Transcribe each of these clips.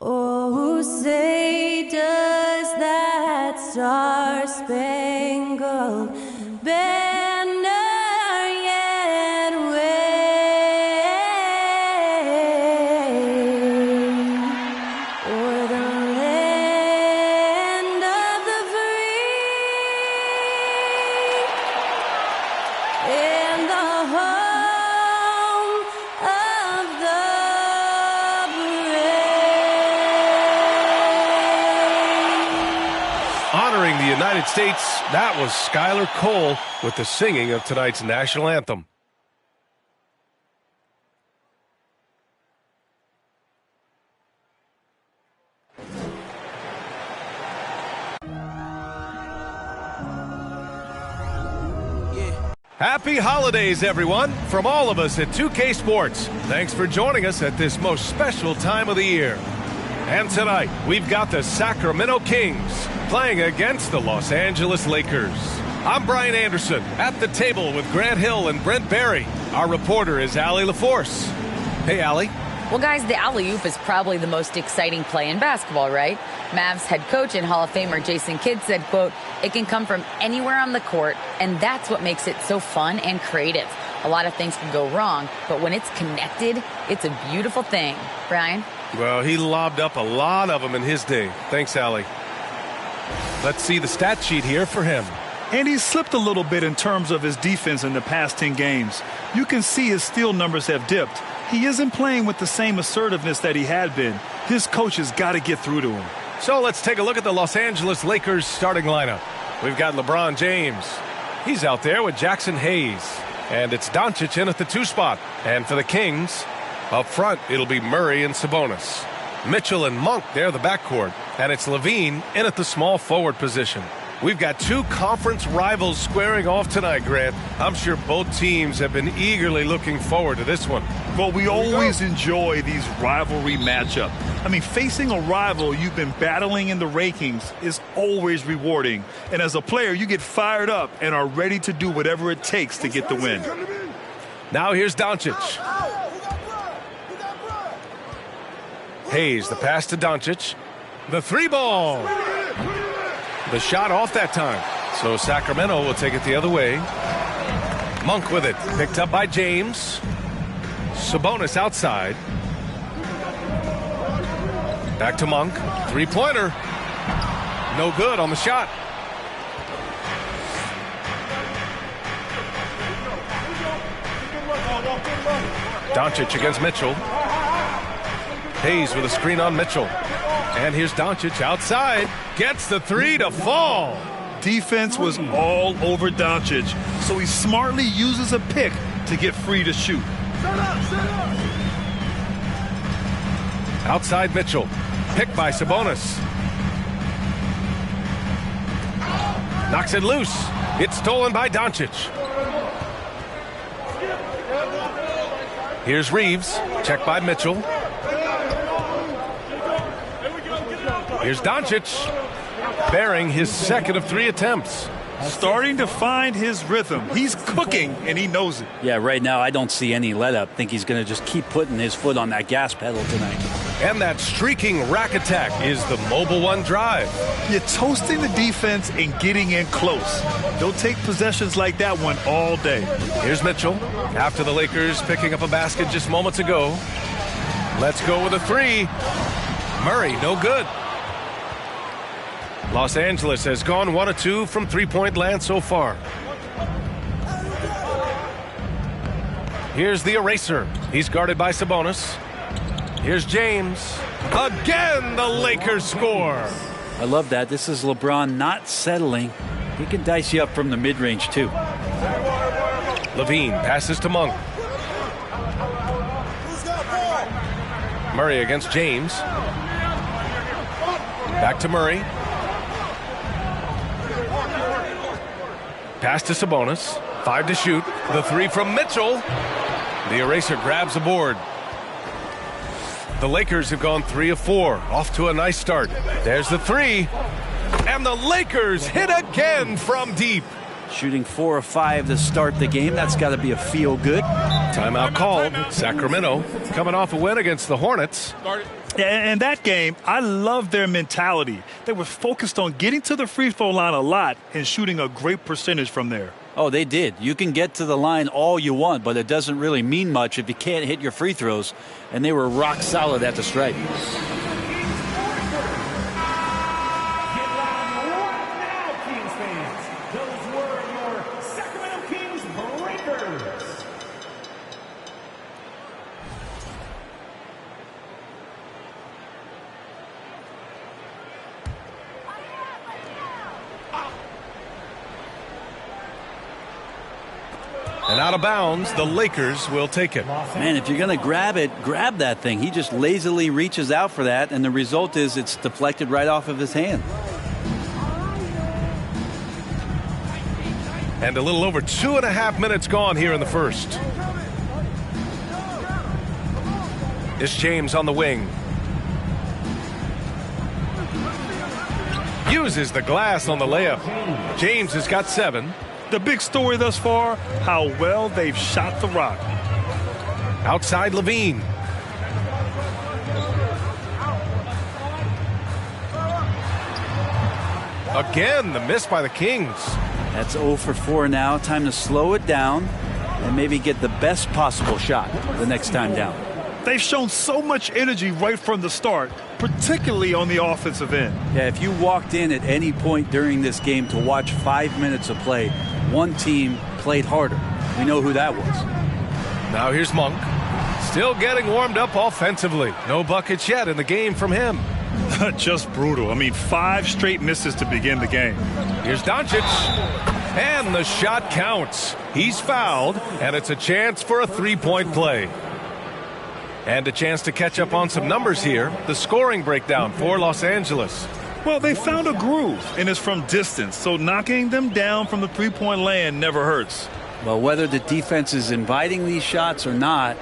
Oh, say does that star-spangled banner yet wave o'er the land of the free and the home of the Honoring the United States, that was Skylar Cole with the singing of tonight's national anthem. Happy holidays, everyone, from all of us at 2K Sports. Thanks for joining us at this most special time of the year. And tonight, we've got the Sacramento Kings playing against the Los Angeles Lakers. I'm Brian Anderson, at the table with Grant Hill and Brent Barry. Our reporter is Allie LaForce. Hey, Allie. Well, guys, the alley-oop is probably the most exciting play in basketball, right? Mavs head coach and Hall of Famer Jason Kidd said, quote, "It can come from anywhere on the court, and that's what makes it so fun and creative. A lot of things can go wrong, but when it's connected, it's a beautiful thing." Brian? Well, he lobbed up a lot of them in his day. Thanks, Allie. Let's see the stat sheet here for him. And he slipped a little bit in terms of his defense in the past 10 games. You can see his steal numbers have dipped. He isn't playing with the same assertiveness that he had been. His coach has got to get through to him. So let's take a look at the Los Angeles Lakers starting lineup. We've got LeBron James. He's out there with Jackson Hayes. And it's Doncic in at the 2 spot. And for the Kings, up front, it'll be Murray and Sabonis. Mitchell and Monk, they're the backcourt. And it's Levine in at the small forward position. We've got 2 conference rivals squaring off tonight, Grant. I'm sure both teams have been eagerly looking forward to this one. Well, we always enjoy these rivalry matchups. I mean, facing a rival you've been battling in the rankings is always rewarding. And as a player, you get fired up and are ready to do whatever it takes to get the win. Now here's Doncic. Hayes, the pass to Doncic. The 3-ball. The shot off that time. So Sacramento will take it the other way. Monk with it. Picked up by James. Sabonis outside. Back to Monk. 3-pointer. No good on the shot. Doncic against Mitchell. Hayes with a screen on Mitchell. And here's Doncic outside. Gets the 3 to fall. Defense was all over Doncic, so he smartly uses a pick to get free to shoot. Outside Mitchell. Picked by Sabonis. Knocks it loose. It's stolen by Doncic. Here's Reeves. Checked by Mitchell. Here's Doncic, bearing his second of 3 attempts. Starting to find his rhythm. He's cooking, and he knows it. Yeah, right now I don't see any let-up. I think he's going to just keep putting his foot on that gas pedal tonight. And that streaking rack attack is the Mobile One drive. You're toasting the defense and getting in close. They'll take possessions like that one all day. Here's Mitchell after the Lakers picking up a basket just moments ago. Let's go with a three. Murray, no good. Los Angeles has gone 1 of 2 from three-point land so far. Here's the eraser. He's guarded by Sabonis. Here's James. Again, the Lakers score. I love that. This is LeBron not settling. He can dice you up from the mid-range, too. Levine passes to Monk. Murray against James. Back to Murray. Pass to Sabonis. 5 to shoot. The three from Mitchell. The eraser grabs a board. The Lakers have gone 3 of 4. Off to a nice start. There's the three. And the Lakers hit again from deep. Shooting 4 of 5 to start the game. That's got to be a feel-good. Timeout called. Sacramento coming off a win against the Hornets. And that game, I love their mentality. They were focused on getting to the free throw line a lot and shooting a great percentage from there. Oh, they did. You can get to the line all you want, but it doesn't really mean much if you can't hit your free throws. And they were rock solid at the stripe. And out of bounds, the Lakers will take it. Man, if you're going to grab it, grab that thing. He just lazily reaches out for that, and the result is it's deflected right off of his hand. And a little over 2.5 minutes gone here in the first. It's James on the wing. Uses the glass on the layup. James has got 7. The big story thus far, how well they've shot the rock. Outside Levine. Again, the miss by the Kings. That's 0 for 4 now. Time to slow it down and maybe get the best possible shot the next time down. They've shown so much energy right from the start, particularly on the offensive end. Yeah, if you walked in at any point during this game to watch 5 minutes of play, one team played harder. We know who that was. Now here's Monk. Still getting warmed up offensively. No buckets yet in the game from him. Just brutal. I mean, 5 straight misses to begin the game. Here's Doncic. And the shot counts. He's fouled, and it's a chance for a three-point play. And a chance to catch up on some numbers here. The scoring breakdown for Los Angeles. Well, they found a groove, and it's from distance, so knocking them down from the three-point land never hurts. Well, whether the defense is inviting these shots or not,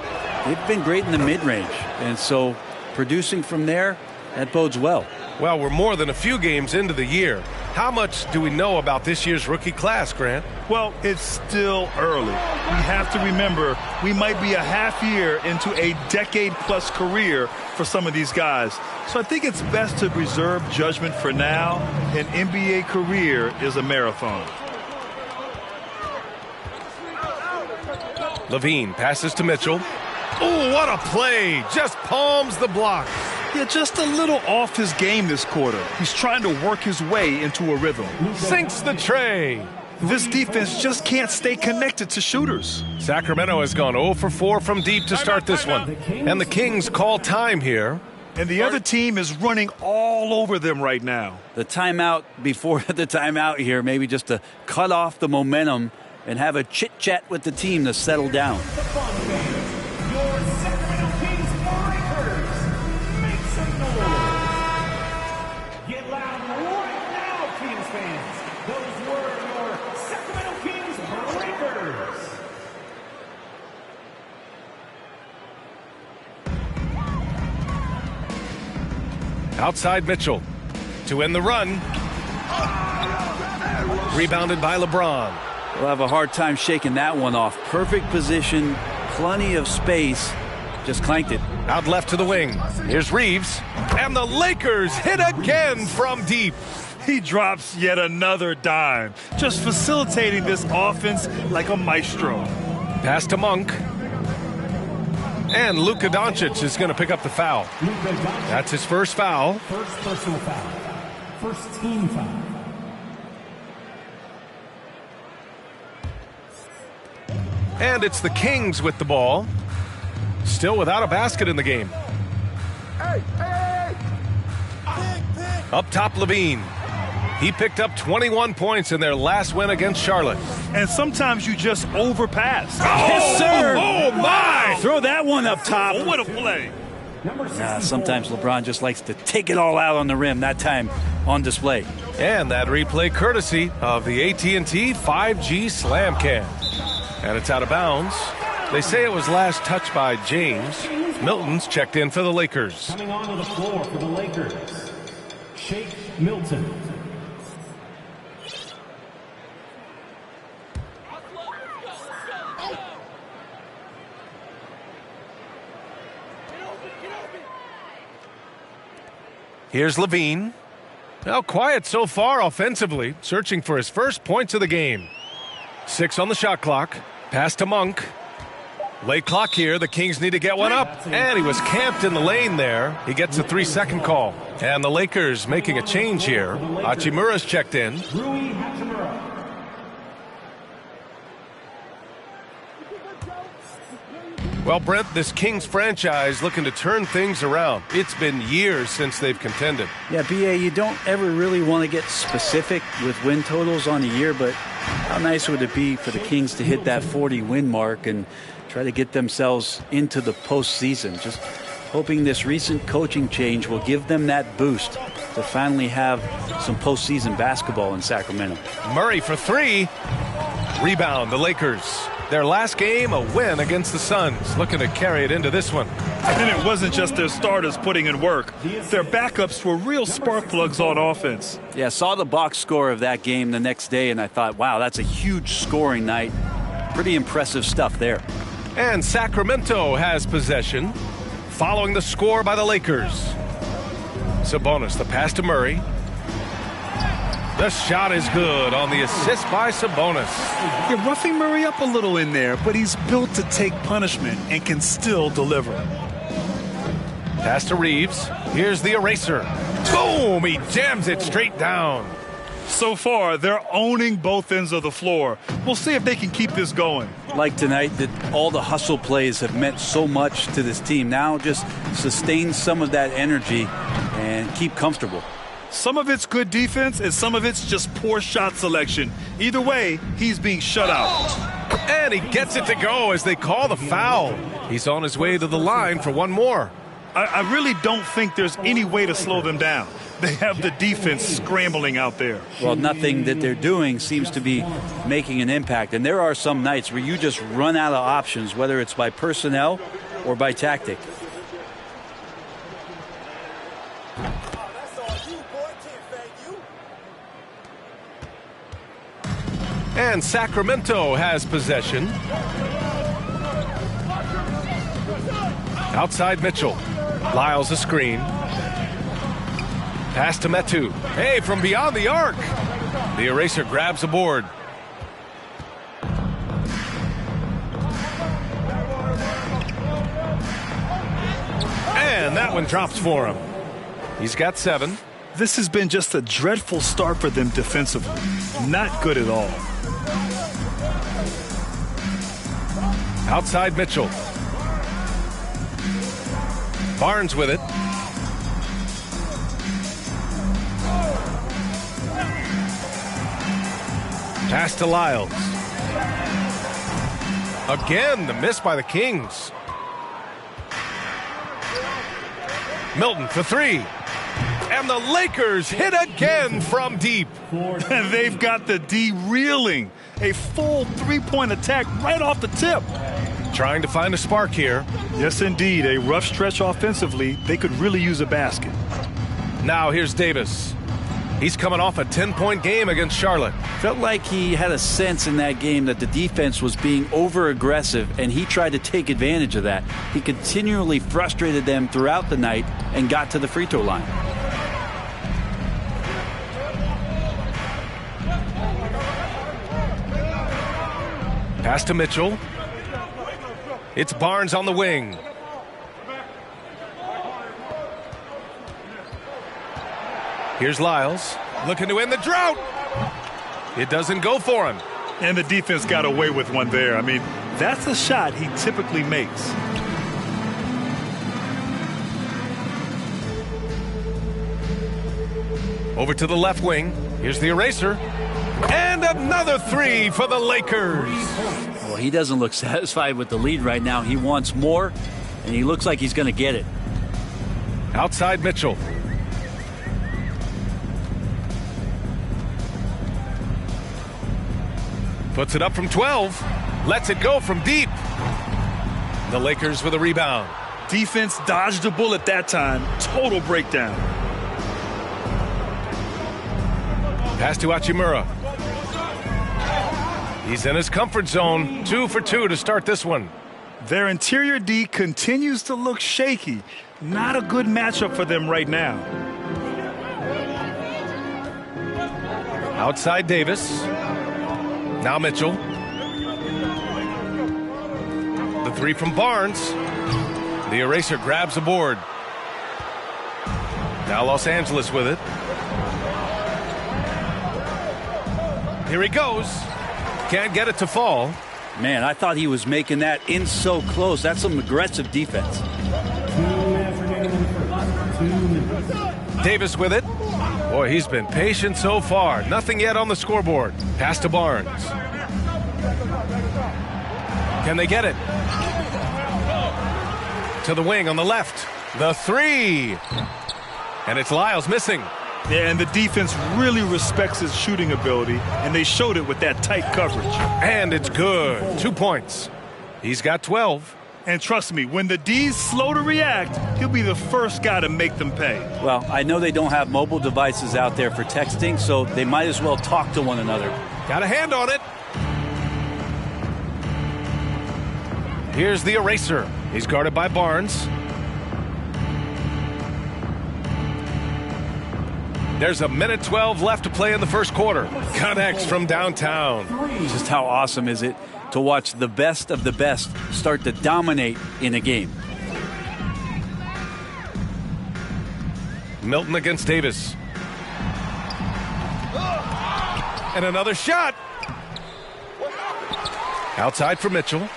they've been great in the mid-range. And so producing from there, that bodes well. Well, we're more than a few games into the year. How much do we know about this year's rookie class, Grant? Well, it's still early. We have to remember we might be a half year into a decade-plus career for some of these guys. So I think it's best to reserve judgment for now. An NBA career is a marathon. Levine passes to Mitchell. Oh, what a play. Just palms the block. Yeah, just a little off his game this quarter. He's trying to work his way into a rhythm. Sinks the tray. This defense just can't stay connected to shooters. Sacramento has gone 0 for 4 from deep to start this one. And the Kings call time here. And the other team is running all over them right now. The timeout before the timeout here, maybe just to cut off the momentum and have a chit-chat with the team to settle down. Outside Mitchell to end the run. Rebounded by LeBron. We'll have a hard time shaking that one off. Perfect position, plenty of space. Just clanked it. Out left to the wing. Here's Reeves. And the Lakers hit again from deep. He drops yet another dime, just facilitating this offense like a maestro. Pass to Monk. And Luka Doncic is going to pick up the foul. That's his first foul. First personal foul. First team foul. And it's the Kings with the ball. Still without a basket in the game. Up top, Levine. He picked up 21 points in their last win against Charlotte. And sometimes you just overpass. Yes, sir. Oh, my! Throw that one up top. Oh, what a play. Sometimes LeBron just likes to take it all out on the rim, that time on display. And that replay courtesy of the AT&T 5G Slam Cam. And it's out of bounds. They say it was last touched by James. Milton's checked in for the Lakers. Coming onto the floor for the Lakers, Shake Milton. Here's Levine. Now quiet so far offensively, searching for his first points of the game. 6 on the shot clock. Pass to Monk. Late clock here. The Kings need to get one up. And he was camped in the lane there. He gets a 3-second call. And the Lakers making a change here. Hachimura's checked in. Rui Hachimura. Well, Brent, this Kings franchise looking to turn things around. It's been years since they've contended. Yeah, BA, you don't ever really want to get specific with win totals on a year, but how nice would it be for the Kings to hit that 40-win mark and try to get themselves into the postseason? Just hoping this recent coaching change will give them that boost to finally have some postseason basketball in Sacramento. Murray for 3. Rebound, the Lakers. Their last game, a win against the Suns. Looking to carry it into this one. And it wasn't just their starters putting in work. Their backups were real spark plugs on offense. Yeah, saw the box score of that game the next day, and I thought, wow, that's a huge scoring night. Pretty impressive stuff there. And Sacramento has possession, following the score by the Lakers. Sabonis, the pass to Murray. The shot is good on the assist by Sabonis. You're roughing Murray up a little in there, but he's built to take punishment and can still deliver. Pass to Reeves. Here's the eraser. Boom! He jams it straight down. So far, they're owning both ends of the floor. We'll see if they can keep this going. Like tonight, that all the hustle plays have meant so much to this team. Now just sustain some of that energy and keep comfortable. Some of it's good defense, and some of it's just poor shot selection. Either way, he's being shut out. And he gets it to go as they call the foul. He's on his way to the line for one more. I really don't think there's any way to slow them down. They have the defense scrambling out there. Well, nothing that they're doing seems to be making an impact. And there are some nights where you just run out of options, whether it's by personnel or by tactic. And Sacramento has possession. Outside Mitchell. Lyles a screen. Pass to Metu. Hey, from beyond the arc. The eraser grabs a board. And that one drops for him. He's got 7. This has been just a dreadful start for them defensively. Not good at all. Outside Mitchell. Barnes with it. Pass to Lyles. Again, the miss by the Kings. Milton for 3. And the Lakers hit again from deep. They've got the D reeling. A full three-point attack right off the tip. Trying to find a spark here. Yes, indeed. A rough stretch offensively. They could really use a basket. Now here's Davis. He's coming off a 10-point game against Charlotte. Felt like he had a sense in that game that the defense was being over-aggressive, and he tried to take advantage of that. He continually frustrated them throughout the night and got to the free throw line. Pass to Mitchell. It's Barnes on the wing. Here's Lyles, looking to end the drought. It doesn't go for him. And the defense got away with one there. I mean, that's a shot he typically makes. Over to the left wing. Here's the eraser. And another three for the Lakers. Well, he doesn't look satisfied with the lead right now. He wants more, and he looks like he's going to get it. Outside Mitchell. Puts it up from 12. Lets it go from deep. The Lakers with a rebound. Defense dodged a bullet that time. Total breakdown. Pass to Hachimura. He's in his comfort zone. 2 for 2 to start this one. Their interior D continues to look shaky. Not a good matchup for them right now. Outside Davis. Now Mitchell. The three from Barnes. The eraser grabs the board. Now Los Angeles with it. Here he goes. Can't get it to fall. Man, I thought he was making that in so close. That's some aggressive defense. 2 minutes remaining in the first. 2 minutes. Davis with it. Boy, he's been patient so far. Nothing yet on the scoreboard. Pass to Barnes. Can they get it? To the wing on the left. The three. And it's Lyles missing. Yeah, and the defense really respects his shooting ability, and they showed it with that tight coverage. And it's good. 2 points. He's got 12. And trust me, when the D's slow to react, he'll be the first guy to make them pay. Well, I know they don't have mobile devices out there for texting, so they might as well talk to one another. Got a hand on it. Here's the eraser. He's guarded by Barnes. There's a minute 12 left to play in the first quarter. Connects from downtown. Just how awesome is it to watch the best of the best start to dominate in a game? Milton against Davis. And another shot. Outside for Mitchell.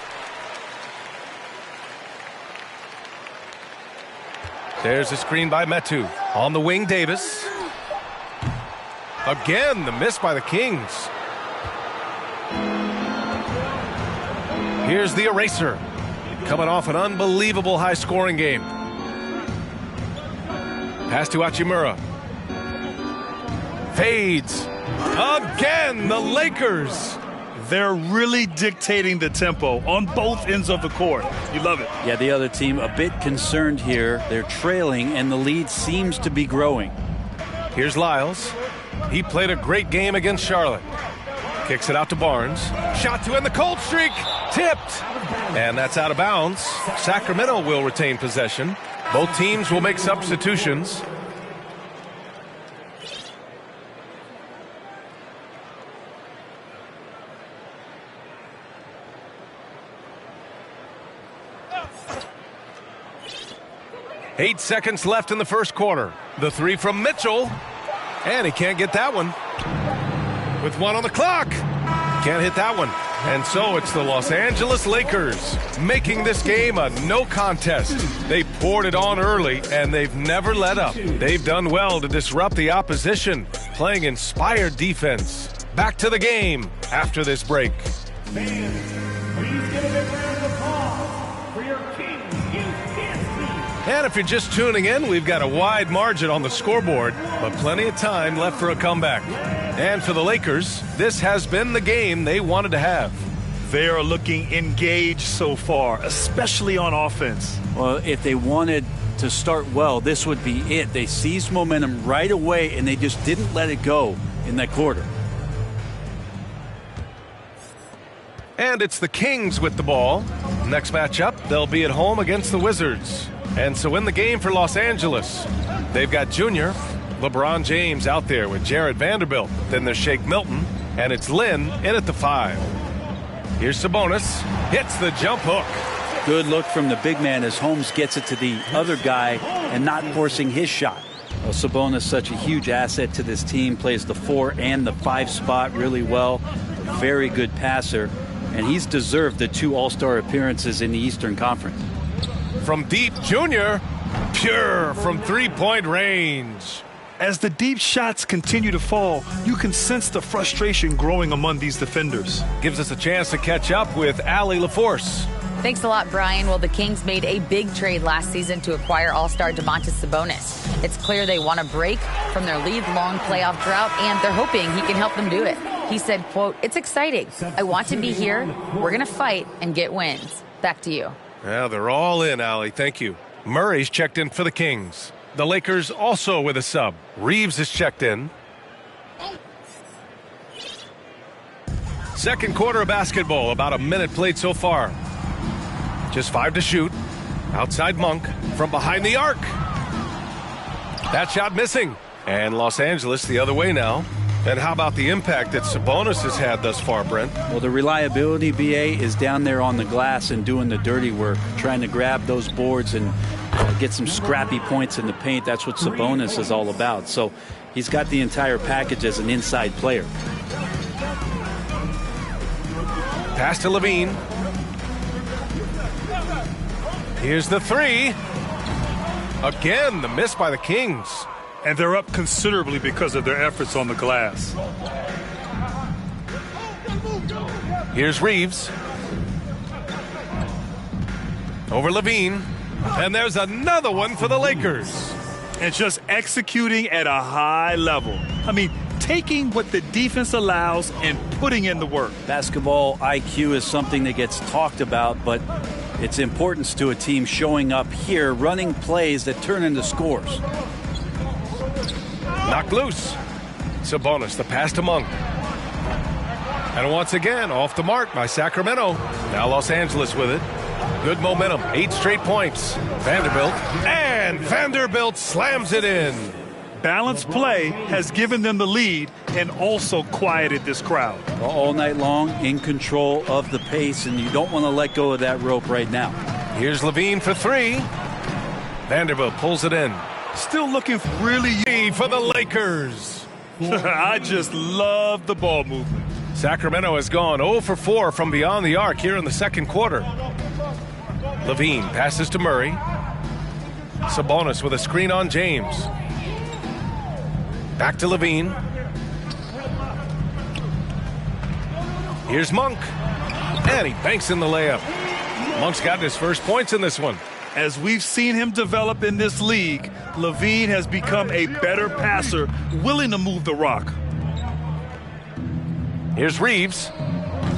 There's a screen by Metu. On the wing, Davis. Again, the miss by the Kings. Here's the eraser. Coming off an unbelievable high-scoring game. Pass to Hachimura. Fades. Again, the Lakers. They're really dictating the tempo on both ends of the court. You love it. Yeah, the other team a bit concerned here. They're trailing, and the lead seems to be growing. Here's Lyles. He played a great game against Charlotte. Kicks it out to Barnes. Shot to end the cold streak. Tipped. And that's out of bounds. Sacramento will retain possession. Both teams will make substitutions. Eight seconds left in the first quarter. The three from Mitchell. And he can't get that one. With 1 on the clock. Can't hit that one. And so it's the Los Angeles Lakers making this game a no contest. They poured it on early, and they've never let up. They've done well to disrupt the opposition, playing inspired defense. Back to the game after this break. Fans, please give a big round of applause for your Kings in Kansas. And if you're just tuning in, we've got a wide margin on the scoreboard, but plenty of time left for a comeback. And for the Lakers, this has been the game they wanted to have. They are looking engaged so far, especially on offense. Well, if they wanted to to start well, this would be it. They seized momentum right away, and they just didn't let it go in that quarter. And it's the Kings with the ball. Next matchup, they'll be at home against the Wizards. And so in the game for Los Angeles, they've got Junior, LeBron James out there with Jared Vanderbilt. Then there's Shake Milton, and it's Lynn in at the 5. Here's Sabonis, hits the jump hook. Good look from the big man as Holmes gets it to the other guy and not forcing his shot. Well, Sabonis, such a huge asset to this team, plays the 4 and the 5 spot really well. A very good passer, and he's deserved the 2 All-Star appearances in the Eastern Conference. From deep, Junior, pure from three-point range. As the deep shots continue to fall, you can sense the frustration growing among these defenders. Gives us a chance to catch up with Allie LaForce. Thanks a lot, Brian. Well, the Kings made a big trade last season to acquire All-Star Domantas Sabonis. It's clear they want to break from their league-long playoff drought, and they're hoping he can help them do it. He said, quote, "It's exciting. I want to be here. We're going to fight and get wins." Back to you. Yeah, they're all in, Allie. Thank you. Murray's checked in for the Kings. The Lakers also with a sub. Reeves is checked in. Second quarter of basketball, about a minute played so far. Just 5 to shoot. Outside Monk from behind the arc. That shot missing. And Los Angeles the other way now. And how about the impact that Sabonis has had thus far, Brent? Well, the reliability, BA, is down there on the glass and doing the dirty work, trying to grab those boards and get some scrappy points in the paint. That's what Sabonis is all about. So he's got the entire package as an inside player. Pass to Levine. Here's the 3. Again, the miss by the Kings. And they're up considerably because of their efforts on the glass. Here's Reeves. Over Levine. And there's another one for the Lakers. And just executing at a high level. I mean, taking what the defense allows and putting in the work. Basketball IQ is something that gets talked about, but its importance to a team showing up here, running plays that turn into scores. Knocked loose. Sabonis, the pass to Monk. And once again, off the mark by Sacramento. Now Los Angeles with it. Good momentum, 8 straight points. Vanderbilt, and Vanderbilt slams it in. Balanced play has given them the lead and also quieted this crowd. All night long, in control of the pace, and you don't want to let go of that rope right now. Here's Levine for 3. Vanderbilt pulls it in. Still looking really for the Lakers. I just love the ball movement. Sacramento has gone 0 for 4 from beyond the arc here in the second quarter. Levine passes to Murray. Sabonis with a screen on James. Back to Levine. Here's Monk. And he banks in the layup. Monk's gotten his first points in this one. As we've seen him develop in this league, Levine has become a better passer, willing to move the rock. Here's Reeves.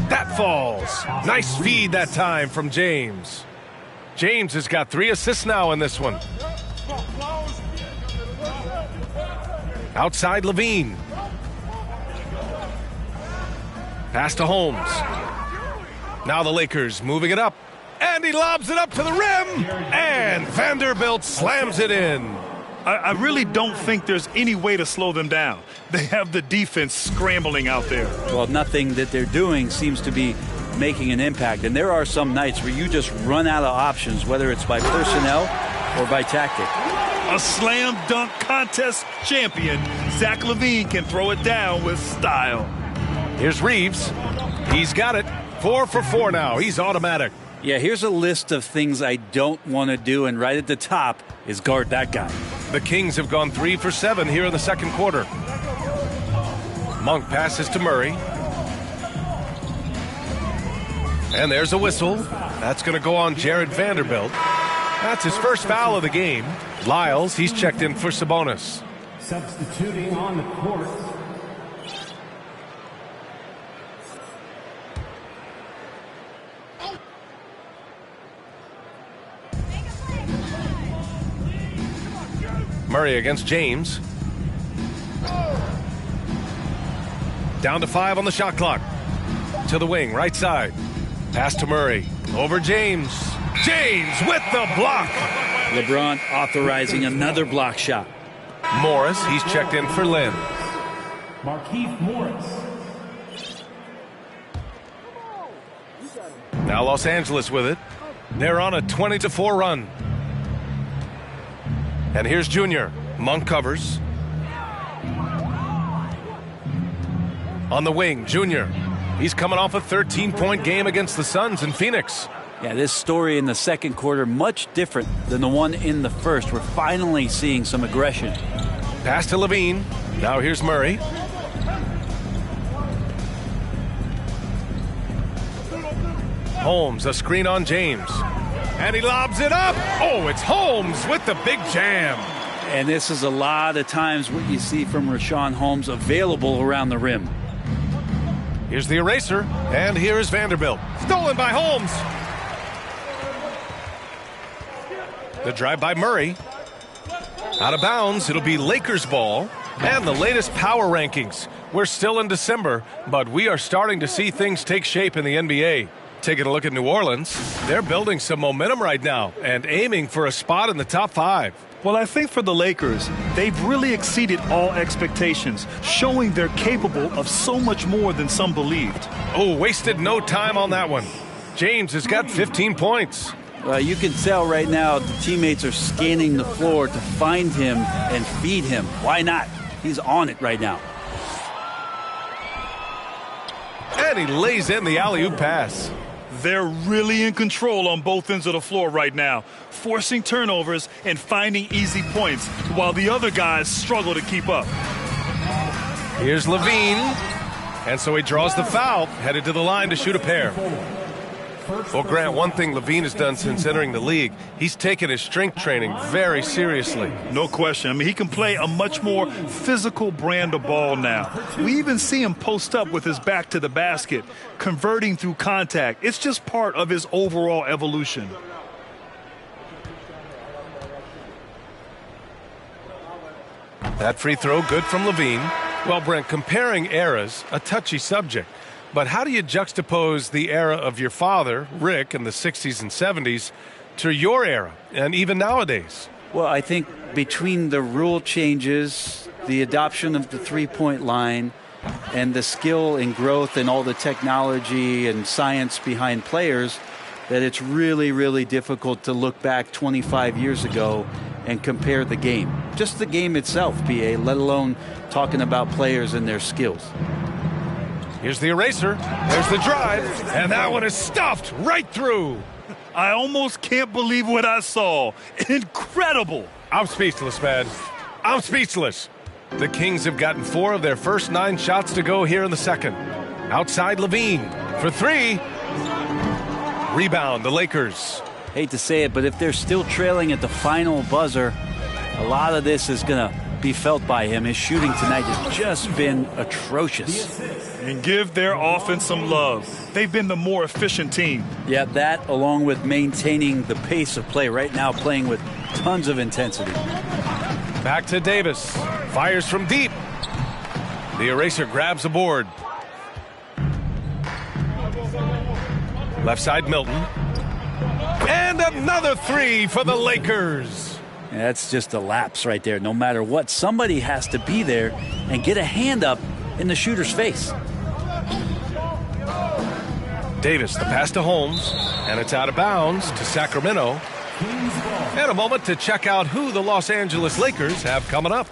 That falls. Nice feed that time from James. James has got 3 assists now in this one. Outside Levine. Pass to Holmes. Now the Lakers moving it up. And he lobs it up to the rim. And Vanderbilt slams it in. I really don't think there's any way to slow them down. They have the defense scrambling out there. Well, nothing that they're doing seems to be making an impact. And there are some nights where you just run out of options, whether it's by personnel or by tactic. A slam dunk contest champion, Zach LaVine can throw it down with style. Here's Reeves. He's got it. 4 for 4 now. He's automatic. Yeah, here's a list of things I don't want to do, and right at the top is guard that guy. The Kings have gone 3 for 7 here in the second quarter. Monk passes to Murray. And there's a whistle. That's going to go on Jared Vanderbilt. That's his first foul of the game. Lyles, he's checked in for Sabonis. Substituting on the court. Murray against James. Down to 5 on the shot clock. To the wing, right side. Pass to Murray. Over James. James with the block. LeBron authorizing another block shot. Morris, he's checked in for Lynn. Markieff Morris. Now Los Angeles with it. They're on a 20-4 run. And here's Junior. Monk covers. On the wing, Junior. He's coming off a 13-point game against the Suns in Phoenix. Yeah, this story in the second quarter much different than the one in the first. We're finally seeing some aggression. Pass to Levine. Now here's Murray. Holmes, a screen on James. And he lobs it up. Oh, it's Holmes with the big jam. And this is a lot of times what you see from Richaun Holmes available around the rim. Here's the eraser. And here is Vanderbilt. Stolen by Holmes. The drive by Murray. Out of bounds. It'll be Lakers ball. And the latest power rankings. We're still in December, but we are starting to see things take shape in the NBA. Taking a look at New Orleans, they're building some momentum right now and aiming for a spot in the top 5. Well, I think for the Lakers, they've really exceeded all expectations, showing they're capable of so much more than some believed. Oh, wasted no time on that one. James has got 15 points. You can tell right now the teammates are scanning the floor to find him and feed him. Why not? He's on it right now. And he lays in the alley-oop pass. They're really in control on both ends of the floor right now, forcing turnovers and finding easy points while the other guys struggle to keep up. Here's Levine. And so he draws the foul, headed to the line to shoot a pair. Well, Grant, one thing Levine has done since entering the league, he's taken his strength training very seriously. No question. I mean, he can play a much more physical brand of ball now. We even see him post up with his back to the basket, converting through contact. It's just part of his overall evolution. That free throw good from Levine. Well, Brent, comparing eras, a touchy subject. But how do you juxtapose the era of your father, Rick, in the 60s and 70s, to your era, and even nowadays? Well, I think between the rule changes, the adoption of the three-point line, and the skill and growth and all the technology and science behind players, that it's really, really difficult to look back 25 years ago and compare the game. Just the game itself, PA, let alone talking about players and their skills. Here's the eraser. There's the drive. And that one is stuffed right through. I almost can't believe what I saw. Incredible. I'm speechless, man. I'm speechless. The Kings have gotten 4 of their first 9 shots to go here in the second. Outside Levine for 3. Rebound, the Lakers. Hate to say it, but if they're still trailing at the final buzzer, a lot of this is going to be felt by him. His shooting tonight has just been atrocious. And give their offense some love. They've been the more efficient team. Yeah, that along with maintaining the pace of play right now, playing with tons of intensity. Back to Davis. Fires from deep. The eraser grabs a board. Left side Milton. And another 3 for the Lakers. Yeah, that's just a lapse right there. No matter what, somebody has to be there and get a hand up in the shooter's face. Davis, the pass to Holmes, and it's out of bounds to Sacramento. And a moment to check out who the Los Angeles Lakers have coming up.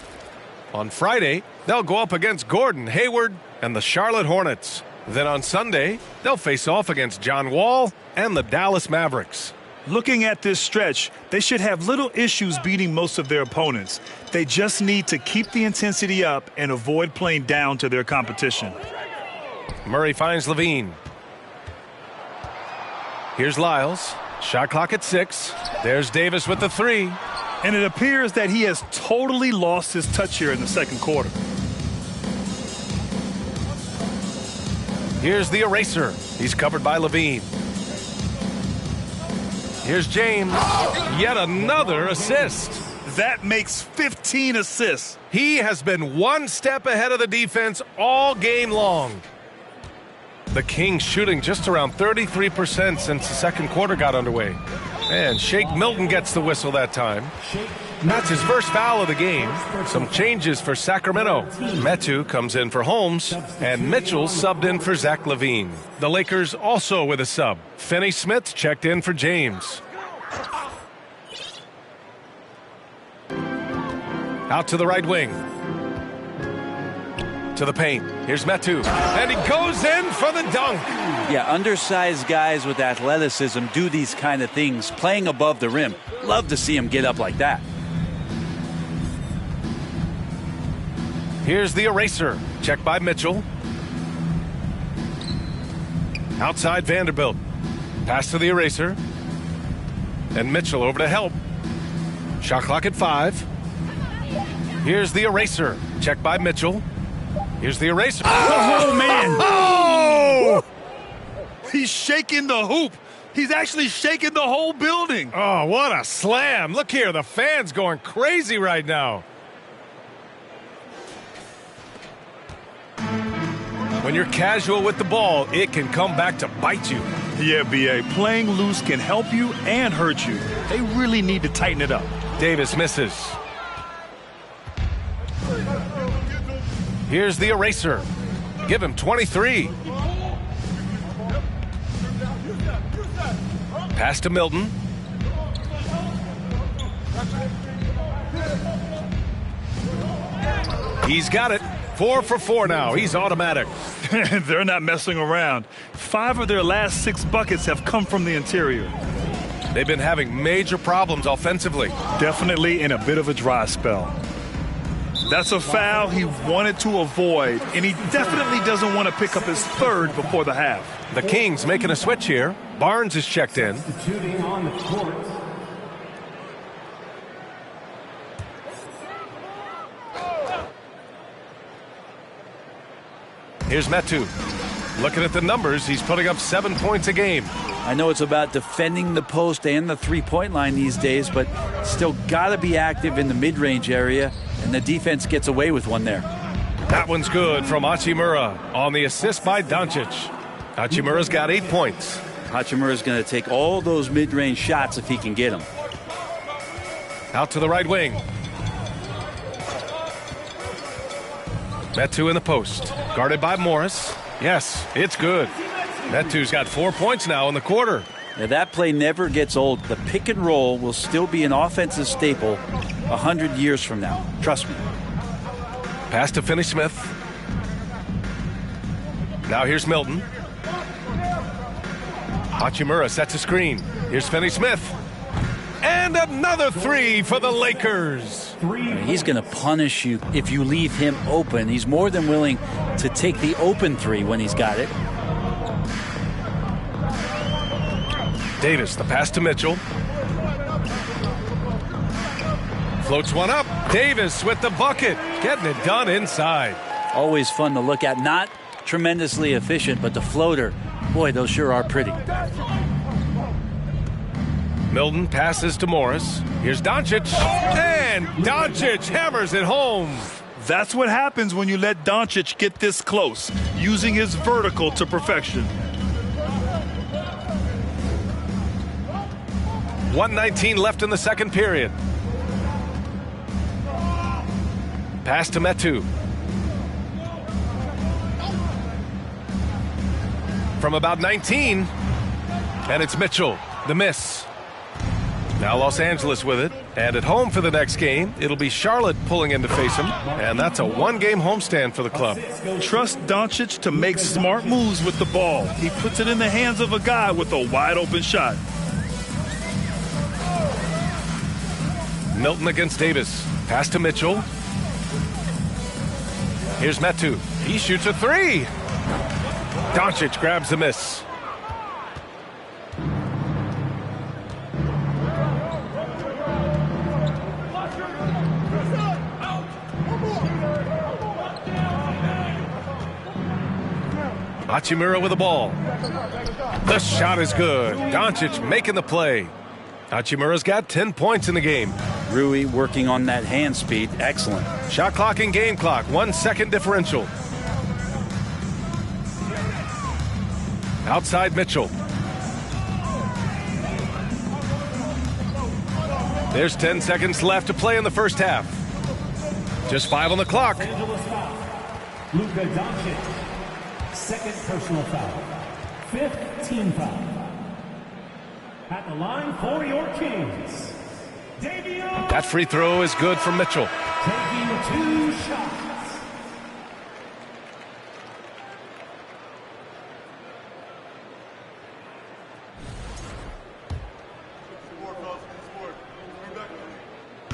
On Friday, they'll go up against Gordon Hayward and the Charlotte Hornets. Then on Sunday, they'll face off against John Wall and the Dallas Mavericks. Looking at this stretch, they should have little issues beating most of their opponents. They just need to keep the intensity up and avoid playing down to their competition. Murray finds Levine. Here's Lyles. Shot clock at 6. There's Davis with the 3. And it appears that he has totally lost his touch here in the second quarter. Here's the eraser. He's covered by Levine. Here's James. Yet another assist. That makes 15 assists. He has been one step ahead of the defense all game long. The Kings shooting just around 33% since the second quarter got underway. And Shake Milton gets the whistle that time. That's his first foul of the game. Some changes for Sacramento. Metu comes in for Holmes, and Mitchell subbed in for Zach LaVine. The Lakers also with a sub. Finney Smith checked in for James. Out to the right wing. To the paint. Here's Metu. And he goes in for the dunk. Yeah, undersized guys with athleticism do these kind of things, playing above the rim. Love to see him get up like that. Here's the eraser. Checked by Mitchell. Outside Vanderbilt. Pass to the eraser. And Mitchell over to help. Shot clock at 5. Here's the eraser. Checked by Mitchell. Here's the eraser. Oh, man. Oh! He's shaking the hoop. He's actually shaking the whole building. Oh, what a slam. Look here. The fans going crazy right now. When you're casual with the ball, it can come back to bite you. Yeah, B.A. Playing loose can help you and hurt you. They really need to tighten it up. Davis misses. Here's the eraser. Give him 23. Pass to Milton. He's got it. 4 for 4 now. He's automatic. They're not messing around. 5 of their last 6 buckets have come from the interior. They've been having major problems offensively. Definitely in a bit of a dry spell. That's a foul he wanted to avoid, and he definitely doesn't want to pick up his 3rd before the half. The Kings making a switch here. Barnes is checked in. Shooting on the court. Here's Metu. Looking at the numbers, he's putting up 7 points a game. I know it's about defending the post and the three-point line these days, but still got to be active in the mid-range area, and the defense gets away with one there. That one's good from Hachimura on the assist by Doncic. Hachimura's got 8 points. Hachimura's going to take all those mid-range shots if he can get them. Out to the right wing. Metu in the post. Guarded by Morris. Yes, it's good. Metu's got 4 points now in the quarter. Now that play never gets old. The pick and roll will still be an offensive staple 100 years from now. Trust me. Pass to Finney Smith. Now here's Milton. Hachimura sets a screen. Here's Finney Smith. And another 3 for the Lakers. He's going to punish you if you leave him open. He's more than willing to take the open 3 when he's got it. Davis, the pass to Mitchell. Floats one up. Davis with the bucket. Getting it done inside. Always fun to look at. Not tremendously efficient, but the floater, boy, those sure are pretty. Milton passes to Morris. Here's Doncic. And Doncic hammers it home. That's what happens when you let Doncic get this close, using his vertical to perfection. 1:19 left in the second period. Pass to Metu. From about 19. And it's Mitchell. The miss. Now Los Angeles with it. And at home for the next game, it'll be Charlotte pulling in to face him. And that's a 1-game homestand for the club. Trust Doncic to make smart moves with the ball. He puts it in the hands of a guy with a wide open shot. Milton against Davis. Pass to Mitchell. Here's Metu. He shoots a 3. Doncic grabs the miss. Hachimura with the ball. The shot is good. Doncic making the play. Hachimura's got 10 points in the game. Rui working on that hand speed. Excellent. Shot clock and game clock, 1 second differential. Outside Mitchell. There's 10 seconds left to play in the first half. Just 5 on the clock. Luka Doncic, second personal foul, 5th team foul. At the line for your Kings, Davion. That free throw is good for Mitchell. Taking 2 shots.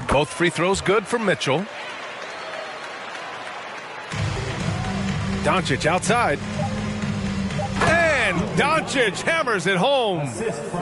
Both free throws good for Mitchell. Doncic outside. And Doncic hammers it home.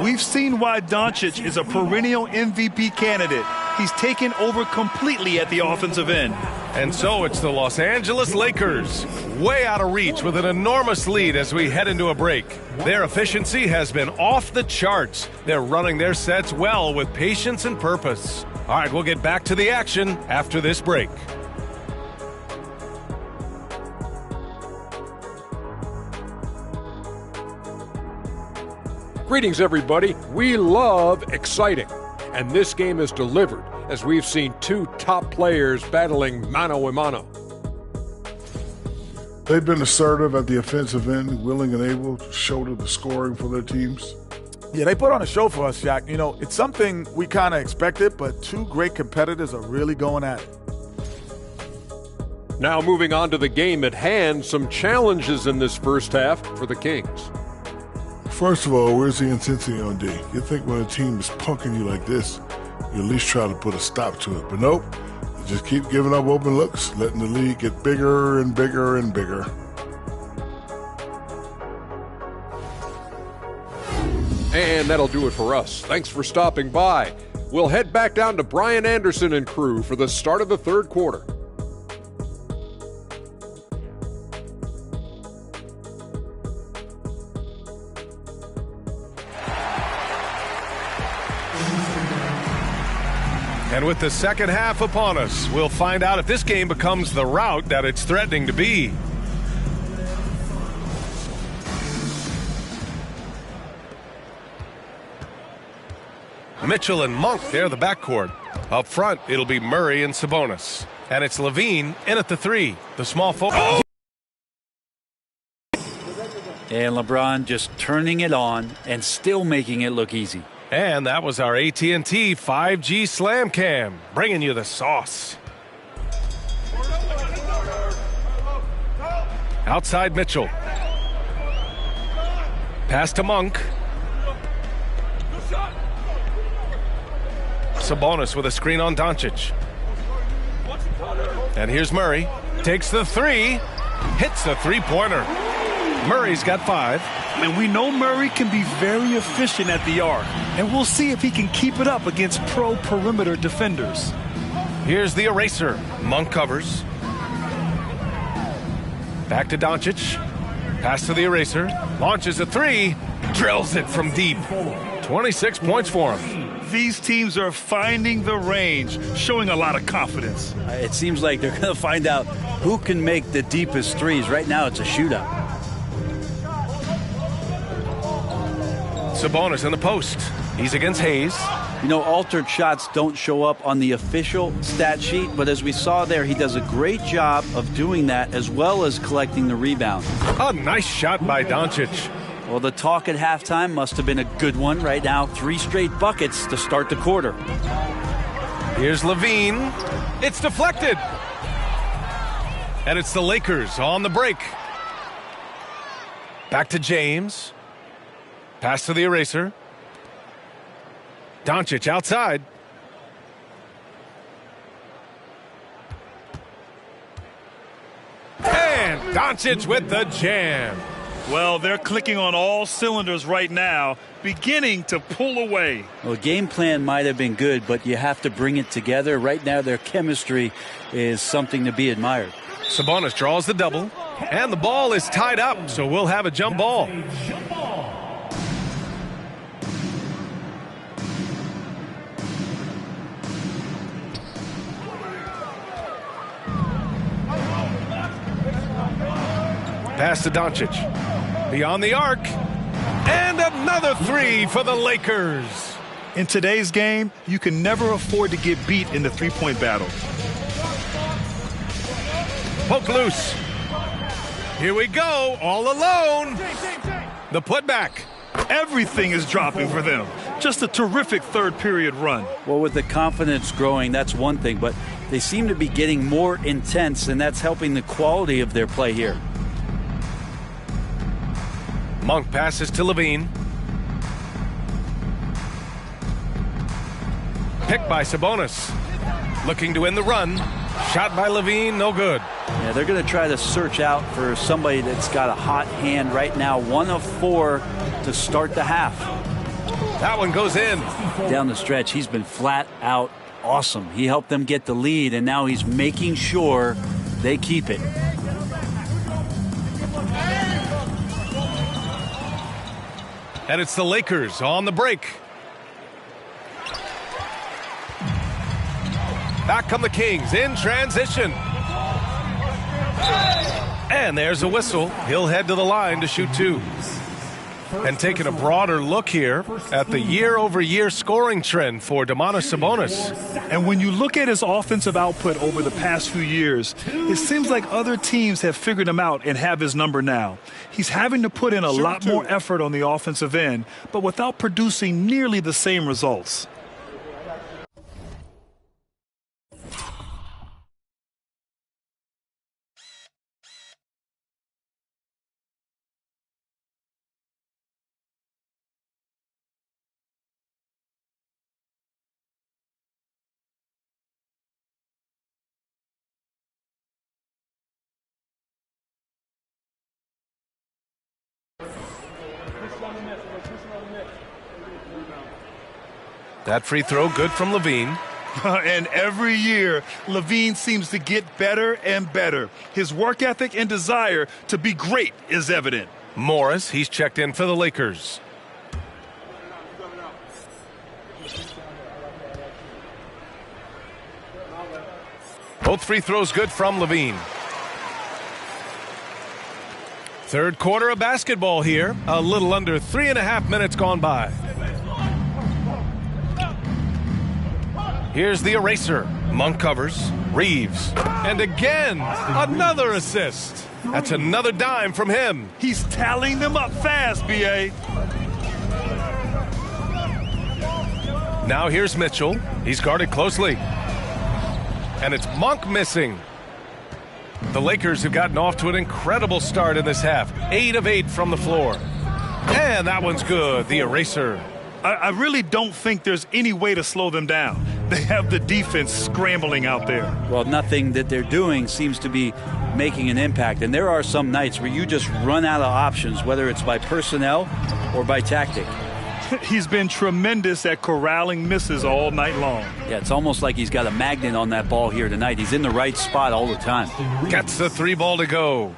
We've seen why Doncic is a perennial MVP candidate. He's taken over completely at the offensive end. And so it's the Los Angeles Lakers, way out of reach with an enormous lead as we head into a break. Their efficiency has been off the charts. They're running their sets well with patience and purpose. All right, we'll get back to the action after this break. Greetings, everybody. We love exciting, and this game is delivered as we've seen 2 top players battling mano a mano. They've been assertive at the offensive end, willing and able to shoulder the scoring for their teams. Yeah, they put on a show for us, Shaq. You know, it's something we kind of expected, but 2 great competitors are really going at it. Now moving on to the game at hand, some challenges in this first half for the Kings. First of all, where's the intensity on D? You think when a team is punking you like this, you at least try to put a stop to it. But nope, you just keep giving up open looks, letting the lead get bigger and bigger and bigger. And that'll do it for us. Thanks for stopping by. We'll head back down to Brian Anderson and crew for the start of the third quarter. And with the second half upon us, we'll find out if this game becomes the rout that it's threatening to be. Mitchell and Monk, they're the backcourt. Up front, it'll be Murray and Sabonis. And it's Levine in at the 3, the small forward. Oh! And LeBron just turning it on and still making it look easy. And that was our AT&T 5G Slam Cam, bringing you the sauce. Outside Mitchell. Pass to Monk. Sabonis with a screen on Doncic. And here's Murray. Takes the 3. Hits a 3-pointer. Murray's got 5. And we know Murray can be very efficient at the arc. And we'll see if he can keep it up against pro perimeter defenders. Here's the eraser. Monk covers. Back to Doncic. Pass to the eraser. Launches a 3. Drills it from deep. 26 points for him. These teams are finding the range, showing a lot of confidence. It seems like they're going to find out who can make the deepest threes. Right now, it's a shootout. Sabonis in the post. He's against Hayes. You know, altered shots don't show up on the official stat sheet, but as we saw there, he does a great job of doing that as well as collecting the rebound. A nice shot by Doncic. Well, the talk at halftime must have been a good one. Right now, 3 straight buckets to start the quarter. Here's Levine. It's deflected. And it's the Lakers on the break. Back to James. Pass to the eraser. Doncic outside. And Doncic with the jam. Well, they're clicking on all cylinders right now, beginning to pull away. Well, game plan might have been good, but you have to bring it together. Right now, their chemistry is something to be admired. Sabonis draws the double, and the ball is tied up, so we'll have a jump ball. pass to Doncic. Beyond the arc. And another three for the Lakers. In today's game, you can never afford to get beat in the three-point battle. Poke loose. Here we go, all alone. The putback. Everything is dropping for them. Just a terrific third period run. Well, with the confidence growing, that's one thing, but they seem to be getting more intense, and that's helping the quality of their play here. Monk passes to Levine. Picked by Sabonis. Looking to win the run. Shot by Levine, no good. Yeah, they're going to try to search out for somebody that's got a hot hand right now. 1 of 4 to start the half. That one goes in. Down the stretch, he's been flat out awesome. He helped them get the lead, and now he's making sure they keep it. And it's the Lakers on the break. Back come the Kings in transition. And there's a whistle. He'll head to the line to shoot 2. And taking a broader look here at the year-over-year scoring trend for Domantas Sabonis. And when you look at his offensive output over the past few years, it seems like other teams have figured him out and have his number now. He's having to put in a lot more effort on the offensive end, but without producing nearly the same results. That free throw good from Levine. And every year, Levine seems to get better and better. His work ethic and desire to be great is evident. Morris, he's checked in for the Lakers. Both free throws good from Levine. Third quarter of basketball here. A little under 3.5 minutes gone by. Here's the eraser. Monk covers. Reeves. And again, another assist. That's another dime from him. He's tallying them up fast, B.A. Now here's Mitchell. He's guarded closely. And it's Monk missing. The Lakers have gotten off to an incredible start in this half. 8 of 8 from the floor. And that one's good. The eraser. I really don't think there's any way to slow them down. They have the defense scrambling out there. Well, nothing that they're doing seems to be making an impact. And there are some nights where you just run out of options, whether it's by personnel or by tactic. He's been tremendous at corralling misses all night long. Yeah, it's almost like he's got a magnet on that ball here tonight. He's in the right spot all the time. Gets the 3 ball to go.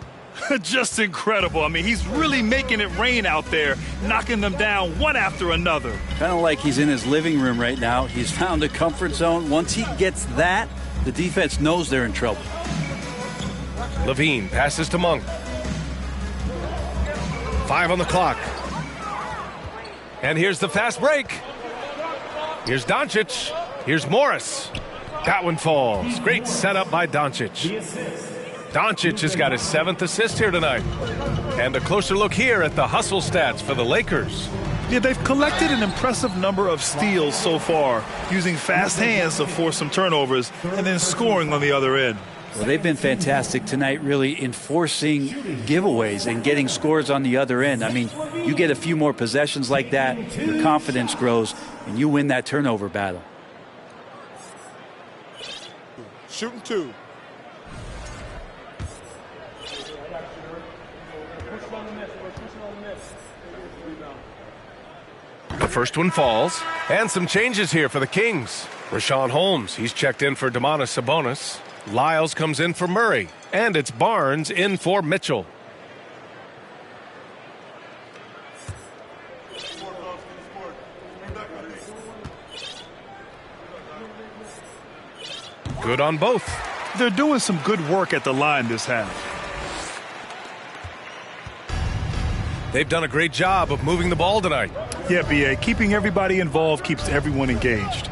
Just incredible. I mean, he's really making it rain out there, knocking them down one after another. Kind of like he's in his living room right now. He's found a comfort zone. Once he gets that, the defense knows they're in trouble. Levine passes to Monk. 5 on the clock. And here's the fast break. Here's Doncic. Here's Morris. That one falls. Great setup by Doncic. Doncic has got his 7th assist here tonight. And a closer look here at the hustle stats for the Lakers. Yeah, they've collected an impressive number of steals so far, using fast hands to force some turnovers and then scoring on the other end. Well, they've been fantastic tonight, really enforcing giveaways and getting scores on the other end. I mean, you get a few more possessions like that, your confidence grows, and you win that turnover battle. Shooting 2. The first one falls. And some changes here for the Kings. Rashawn Holmes, he's checked in for Domantas Sabonis. Lyles comes in for Murray. And it's Barnes in for Mitchell. Good on both. They're doing some good work at the line this half. They've done a great job of moving the ball tonight. Yeah, B.A., keeping everybody involved keeps everyone engaged.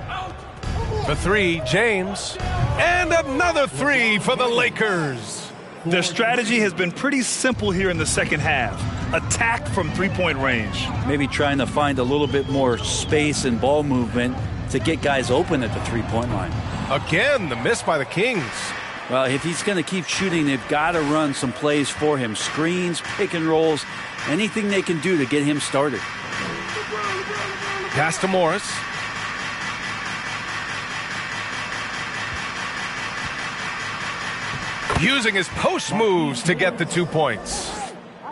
For three, James. And another three for the Lakers. Their strategy has been pretty simple here in the second half. Attack from three-point range. Maybe trying to find a little bit more space and ball movement to get guys open at the three-point line. Again, the miss by the Kings. Well, if he's going to keep shooting, they've got to run some plays for him. Screens, pick and rolls, anything they can do to get him started. Pass to Morris. Using his post moves to get the 2 points.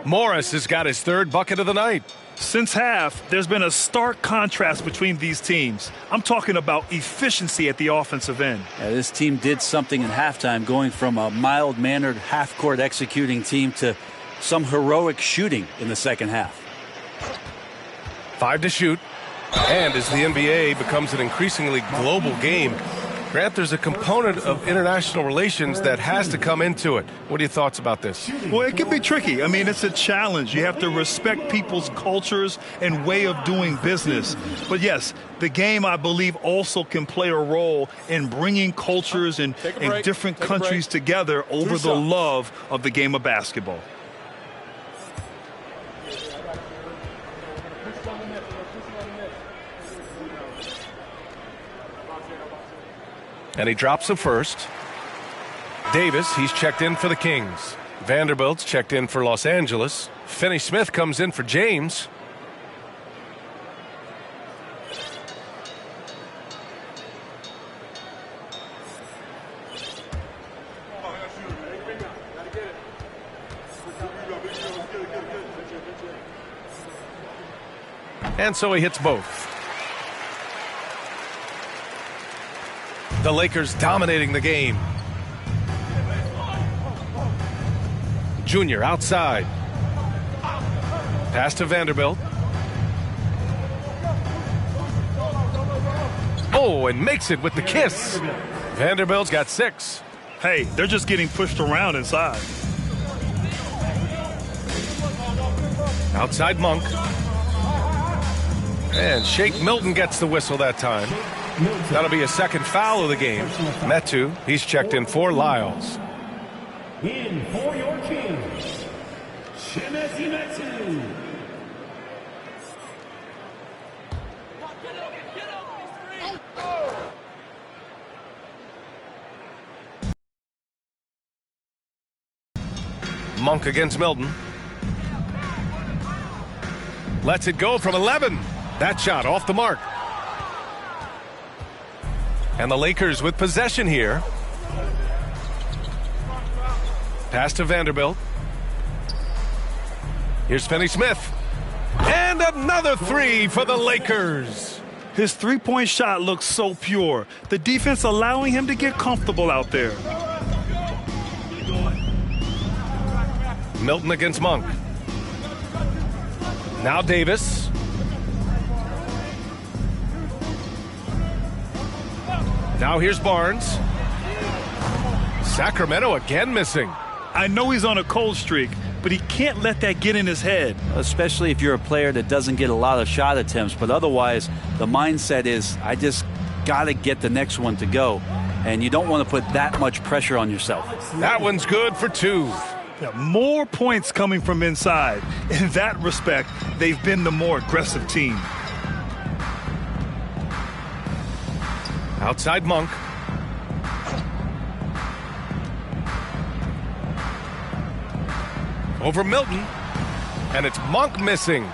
Morris has got his third bucket of the night. Since half, there's been a stark contrast between these teams. I'm talking about efficiency at the offensive end. Yeah, this team did something in halftime, going from a mild-mannered half-court executing team to some heroic shooting in the second half. 5 to shoot. And as the NBA becomes an increasingly global game, Grant, there's a component of international relations that has to come into it. What are your thoughts about this? Well, it can be tricky. I mean, it's a challenge. You have to respect people's cultures and way of doing business. But yes, the game, I believe, also can play a role in bringing cultures and different countries together over the love of the game of basketball. And he drops the first. Davis, he's checked in for the Kings. Vanderbilt's checked in for Los Angeles. Finney-Smith comes in for James. And so he hits both. The Lakers dominating the game. Junior outside. Pass to Vanderbilt. Oh, and makes it with the kiss. Vanderbilt's got 6. Hey, they're just getting pushed around inside. Outside Monk. And Shake Milton gets the whistle that time. That'll be a second foul of the game. Metu, he's checked in for Lyles. In for your Kings, Shemesi Metu. Monk against Milton. Lets it go from 11. That shot off the mark. And the Lakers with possession here. Pass to Vanderbilt. Here's Finney-Smith. And another 3 for the Lakers. His three-point shot looks so pure. The defense allowing him to get comfortable out there. Milton against Monk. Now Davis. Now here's Barnes. Sacramento again missing. I know he's on a cold streak, but he can't let that get in his head. Especially if you're a player that doesn't get a lot of shot attempts, but otherwise the mindset is, I just got to get the next one to go. And you don't want to put that much pressure on yourself. That one's good for 2. Yeah, more points coming from inside. In that respect, they've been the more aggressive team. Outside Monk. Over Milton. And it's Monk missing.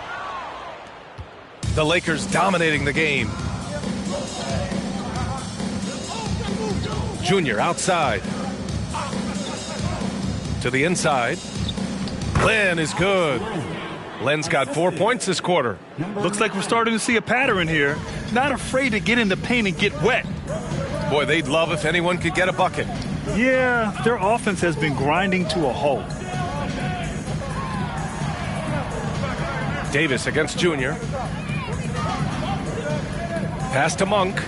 The Lakers dominating the game. Junior outside. To the inside. Len is good. Len's got 4 points this quarter. Looks like we're starting to see a pattern here. Not afraid to get in the paint and get wet. Boy, they'd love if anyone could get a bucket. Yeah, their offense has been grinding to a halt. Davis against Junior. Pass to Monk.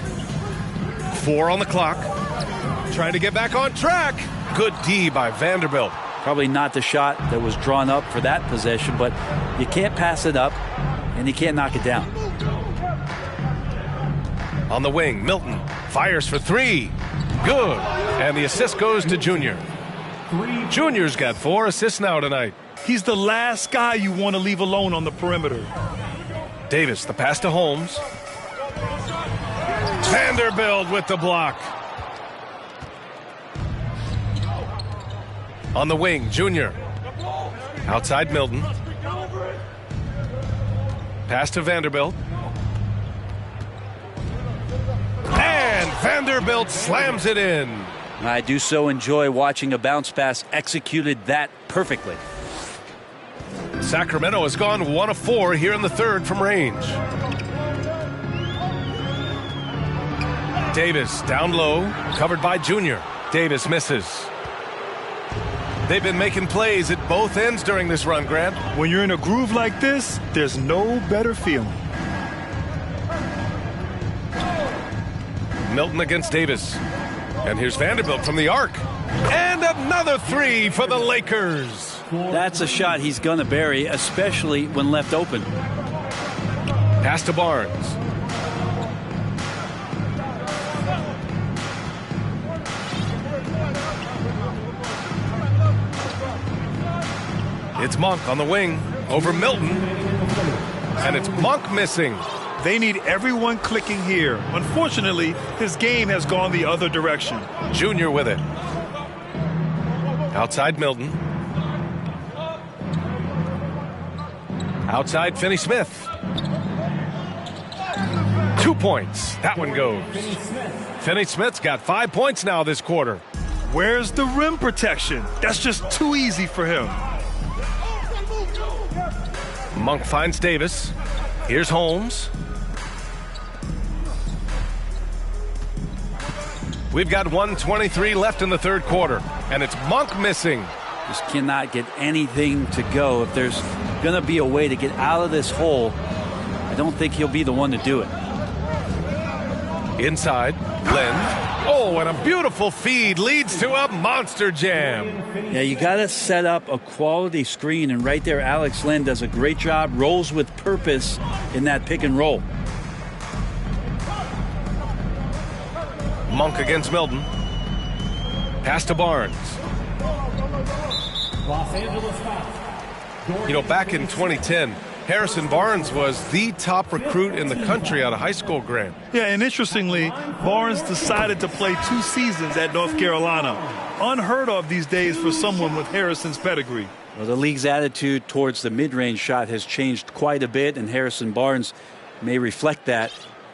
4 on the clock. Trying to get back on track. Good D by Vanderbilt. Probably not the shot that was drawn up for that possession, but you can't pass it up, and you can't knock it down. On the wing, Milton fires for three. Good. And the assist goes to Junior. Junior's got 4 assists now tonight. He's the last guy you want to leave alone on the perimeter. Davis, the pass to Holmes. Vanderbilt with the block. On the wing, Junior. Outside Milton. Pass to Vanderbilt. And Vanderbilt slams it in. I do so enjoy watching a bounce pass executed that perfectly. Sacramento has gone 1 of 4 here in the third from range. Davis down low, covered by Junior. Davis misses. They've been making plays at both ends during this run, Grant. When you're in a groove like this, there's no better feeling. Milton against Davis. And here's Vanderbilt from the arc. And another 3 for the Lakers. That's a shot he's going to bury, especially when left open. Pass to Barnes. It's Monk on the wing over Milton. And it's Monk missing. They need everyone clicking here. Unfortunately, his game has gone the other direction. Junior with it. Outside Milton. Outside Finney-Smith. 2 points. That one goes. Finney-Smith's got 5 points now this quarter. Where's the rim protection? That's just too easy for him. Monk finds Davis. Here's Holmes. We've got 1:23 left in the third quarter, and it's Monk missing. Just cannot get anything to go. If there's going to be a way to get out of this hole, I don't think he'll be the one to do it. Inside, Len. Oh, and a beautiful feed leads to a monster jam. Yeah, you got to set up a quality screen, and right there, Alex Len does a great job, rolls with purpose in that pick and roll. Monk against Milton. Pass to Barnes. You know, back in 2010, Harrison Barnes was the top recruit in the country out of high school, Grant. Yeah, and interestingly, Barnes decided to play 2 seasons at North Carolina. Unheard of these days for someone with Harrison's pedigree. Well, the league's attitude towards the mid-range shot has changed quite a bit, and Harrison Barnes may reflect that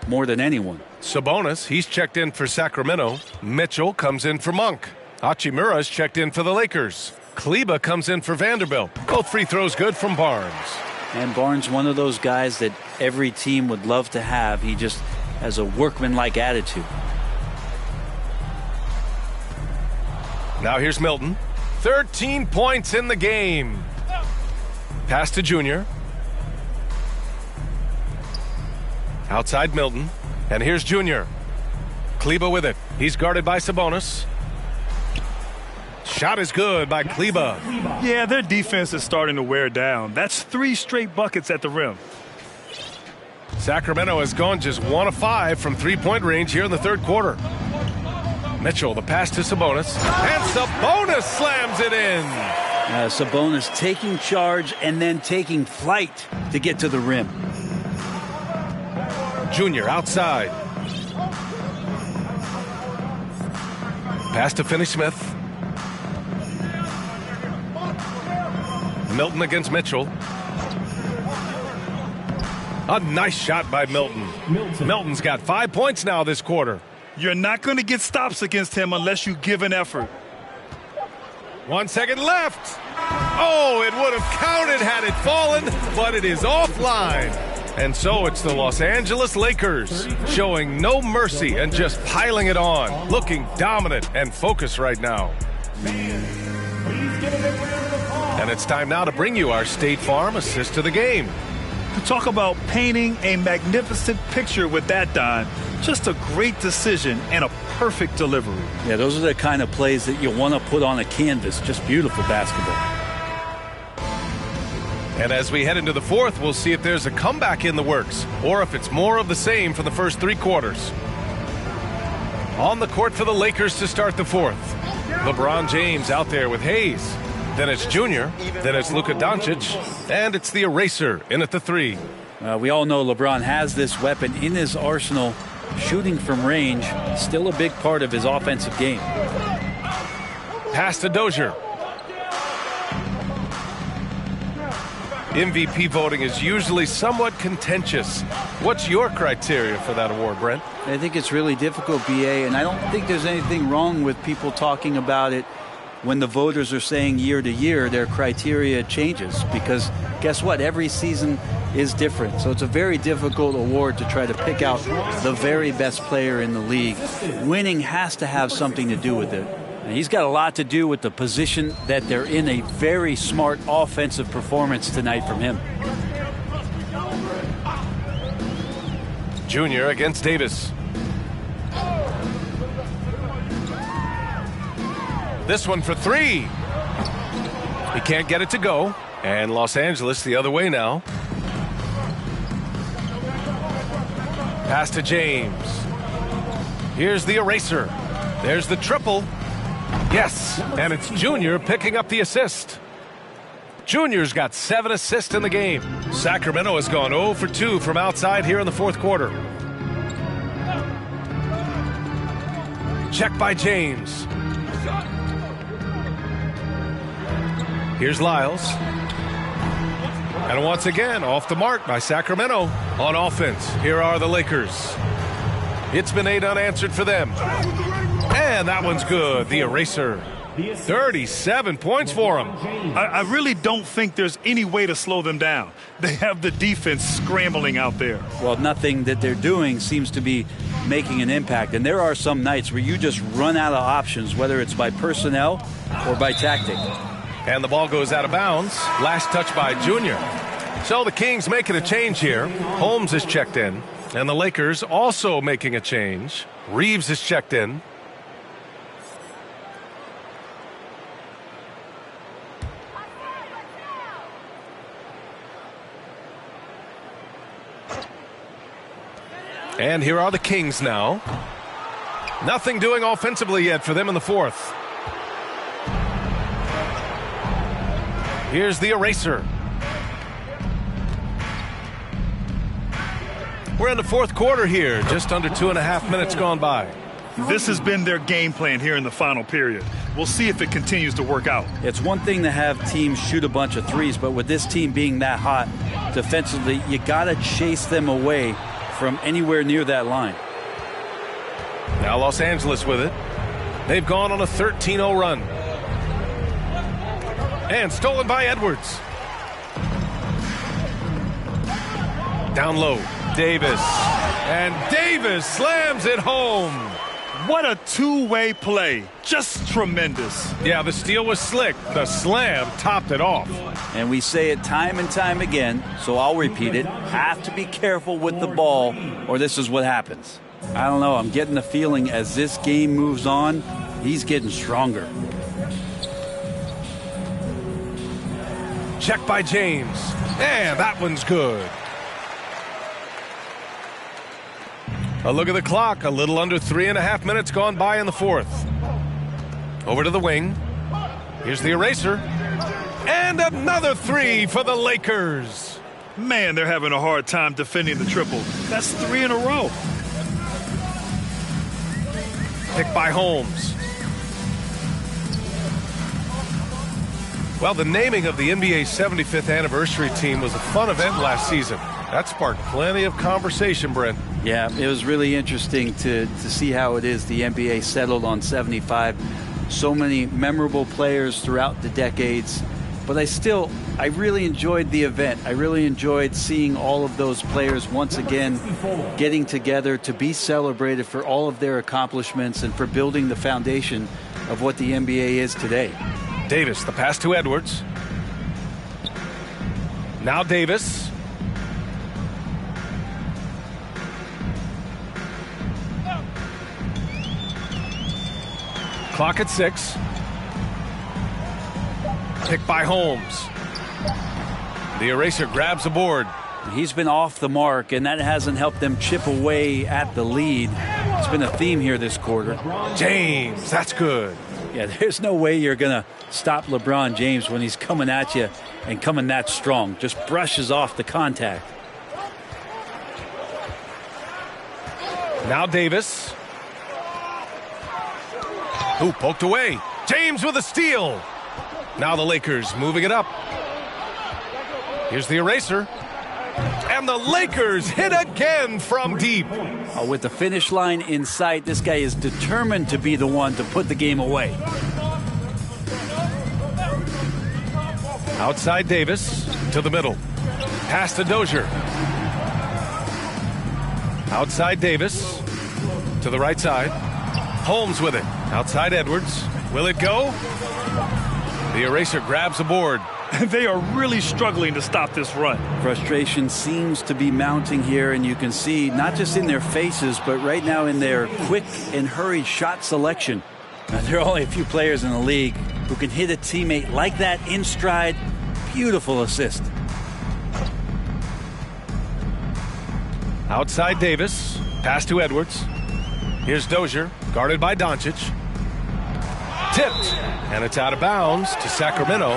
more than anyone. Sabonis, he's checked in for Sacramento. Mitchell comes in for Monk. Hachimura's checked in for the Lakers. Kleba comes in for Vanderbilt. Both free throws good from Barnes. And Barnes, one of those guys that every team would love to have. He just has a workmanlike attitude. Now here's Milton. 13 points in the game. Pass to Junior. Outside Milton. And here's Junior. Kleba with it. He's guarded by Sabonis. Shot is good by Kleba. Yeah, their defense is starting to wear down. That's 3 straight buckets at the rim. Sacramento has gone just 1 of 5 from three-point range here in the third quarter. Mitchell, the pass to Sabonis. And Sabonis slams it in. Sabonis taking charge and then taking flight to get to the rim. Junior outside. Pass to Finney-Smith. Milton against Mitchell. A nice shot by Milton. Milton's got 5 points now this quarter. You're not going to get stops against him unless you give an effort. 1 second left. Oh, it would have counted had it fallen, but it is offline. And so it's the Los Angeles Lakers showing no mercy and just piling it on, looking dominant and focused right now. And it's time now to bring you our State Farm assist to the game. To talk about painting a magnificent picture with that, Don. Just a great decision and a perfect delivery. Yeah, those are the kind of plays that you want to put on a canvas. Just beautiful basketball. And as we head into the fourth, we'll see if there's a comeback in the works or if it's more of the same for the first 3 quarters. On the court for the Lakers to start the fourth. LeBron James out there with Hayes. Then it's Junior. Then it's Luka Doncic. And it's the eraser in at the 3. We all know LeBron has this weapon in his arsenal. Shooting from range, still a big part of his offensive game. Pass to Dozier. MVP voting is usually somewhat contentious. What's your criteria for that award, Brent? I think it's really difficult, BA, and I don't think there's anything wrong with people talking about it when the voters are saying year to year their criteria changes, because guess what? Every season is different. So it's a very difficult award to try to pick out the very best player in the league. Winning has to have something to do with it. And he's got a lot to do with the position that they're in. A very smart offensive performance tonight from him. Junior against Davis. This one for 3. He can't get it to go. And Los Angeles the other way now. Pass to James. Here's the eraser. There's the triple. Yes, and it's Junior picking up the assist. Junior's got 7 assists in the game. Sacramento has gone 0 for 2 from outside here in the fourth quarter. Check by James. Here's Lyles. And once again, off the mark by Sacramento on offense. Here are the Lakers. It's been 8 unanswered for them. And that one's good. The eraser. 37 points for him. I really don't think there's any way to slow them down. They have the defense scrambling out there. Well, nothing that they're doing seems to be making an impact. And there are some nights where you just run out of options, whether it's by personnel or by tactic. And the ball goes out of bounds. Last touch by Junior. So the Kings making a change here. Holmes is checked in. And the Lakers also making a change. Reeves is checked in. And here are the Kings now. Nothing doing offensively yet for them in the fourth. Here's the eraser. We're in the fourth quarter here, just under 2.5 minutes gone by. This has been their game plan here in the final period. We'll see if it continues to work out. It's one thing to have teams shoot a bunch of threes, but with this team being that hot defensively, you got to chase them away from anywhere near that line. Now Los Angeles with it. They've gone on a 13-0 run. And stolen by Edwards. Down low, Davis. And Davis slams it home. What a two-way play. Just tremendous. Yeah, the steal was slick. The slam topped it off. And we say it time and time again, so I'll repeat it. Have to be careful with the ball, or this is what happens. I don't know. I'm getting the feeling as this game moves on, he's getting stronger. Check by James. And that one's good. A look at the clock. A little under 3.5 minutes gone by in the fourth. Over to the wing. Here's the eraser. And another 3 for the Lakers. Man, they're having a hard time defending the triple. That's 3 in a row. Picked by Holmes. Well, the naming of the NBA's 75th anniversary team was a fun event last season. That sparked plenty of conversation, Brent. Yeah, it was really interesting to see how it is the NBA settled on 75. So many memorable players throughout the decades. But I really enjoyed the event. I really enjoyed seeing all of those players once again getting together to be celebrated for all of their accomplishments and for building the foundation of what the NBA is today. Davis, the pass to Edwards. Now Davis. Clock at 6. Picked by Holmes. The eraser grabs the board. He's been off the mark, and that hasn't helped them chip away at the lead. It's been a theme here this quarter. James, that's good. Yeah, there's no way you're going to stop LeBron James when he's coming at you and coming that strong. Just brushes off the contact. Now Davis. Ooh, poked away. James with a steal. Now the Lakers moving it up. Here's the eraser. And the Lakers hit again from deep. With the finish line in sight, this guy is determined to be the one to put the game away. Outside Davis to the middle. Pass to Dozier. Outside Davis to the right side. Holmes with it. Outside Edwards. Will it go? The eraser grabs the board. They are really struggling to stop this run. Frustration seems to be mounting here, and you can see not just in their faces, but right now in their quick and hurried shot selection. Now, there are only a few players in the league who can hit a teammate like that in stride. Beautiful assist. Outside Davis. Pass to Edwards. Here's Dozier, guarded by Doncic. Tipped, and it's out of bounds to Sacramento.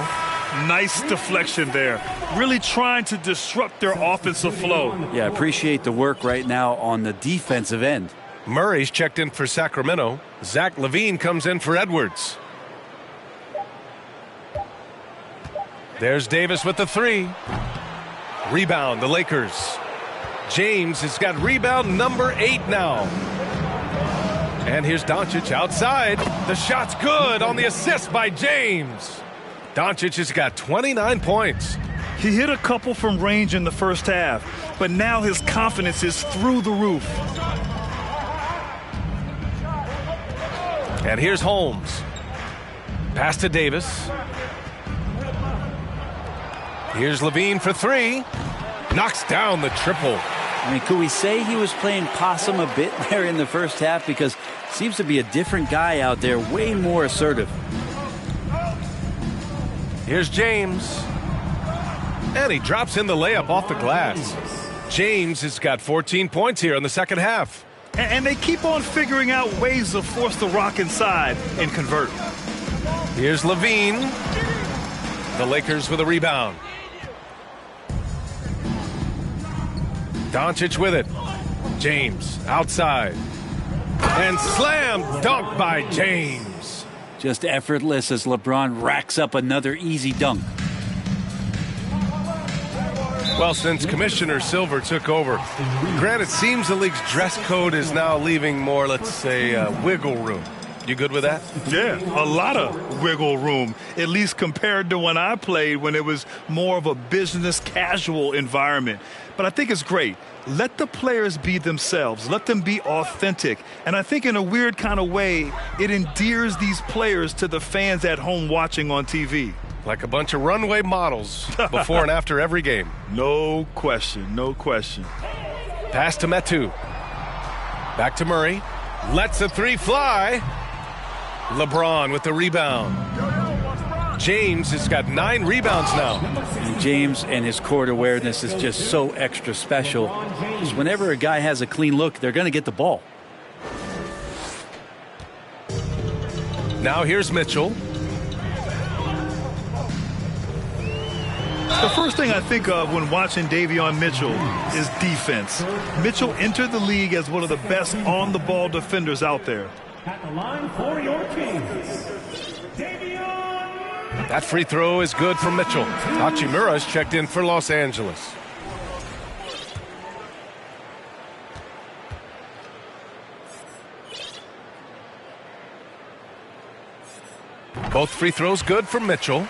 Nice deflection there. Really trying to disrupt their offensive flow. Yeah, appreciate the work right now on the defensive end. Murray's checked in for Sacramento. Zach LaVine comes in for Edwards. There's Davis with the 3. Rebound, the Lakers. James has got rebound number 8 now. And here's Doncic outside. The shot's good on the assist by James. Doncic has got 29 points. He hit a couple from range in the first half, but now his confidence is through the roof. And here's Holmes. Pass to Davis. Here's LaVine for 3. Knocks down the triple. I mean, could we say he was playing possum a bit there in the first half? Because seems to be a different guy out there, way more assertive. Here's James. And he drops in the layup off the glass. James has got 14 points here in the second half. And they keep on figuring out ways to force the rock inside and convert. Here's LaVine. The Lakers with a rebound. Doncic with it. James outside. And slam dunk by James. Just effortless as LeBron racks up another easy dunk. Well, since Commissioner Silver took over, Gran, it seems the league's dress code is now leaving more, let's say, wiggle room. You good with that? Yeah, a lot of wiggle room, at least compared to when I played, when it was more of a business casual environment. But I think it's great. Let the players be themselves. Let them be authentic. And I think in a weird kind of way, it endears these players to the fans at home watching on TV. Like a bunch of runway models before and after every game. No question, no question. Pass to Metu. Back to Murray. Lets a 3 fly. LeBron with the rebound. James has got 9 rebounds now. And James and his court awareness is just so extra special. Because whenever a guy has a clean look, they're going to get the ball. Now here's Mitchell. The first thing I think of when watching Davion Mitchell is defense. Mitchell entered the league as one of the best on-the-ball defenders out there. At the line for your Kings, Davion. That free throw is good from Mitchell. Hachimura's checked in for Los Angeles. Both free throws good from Mitchell.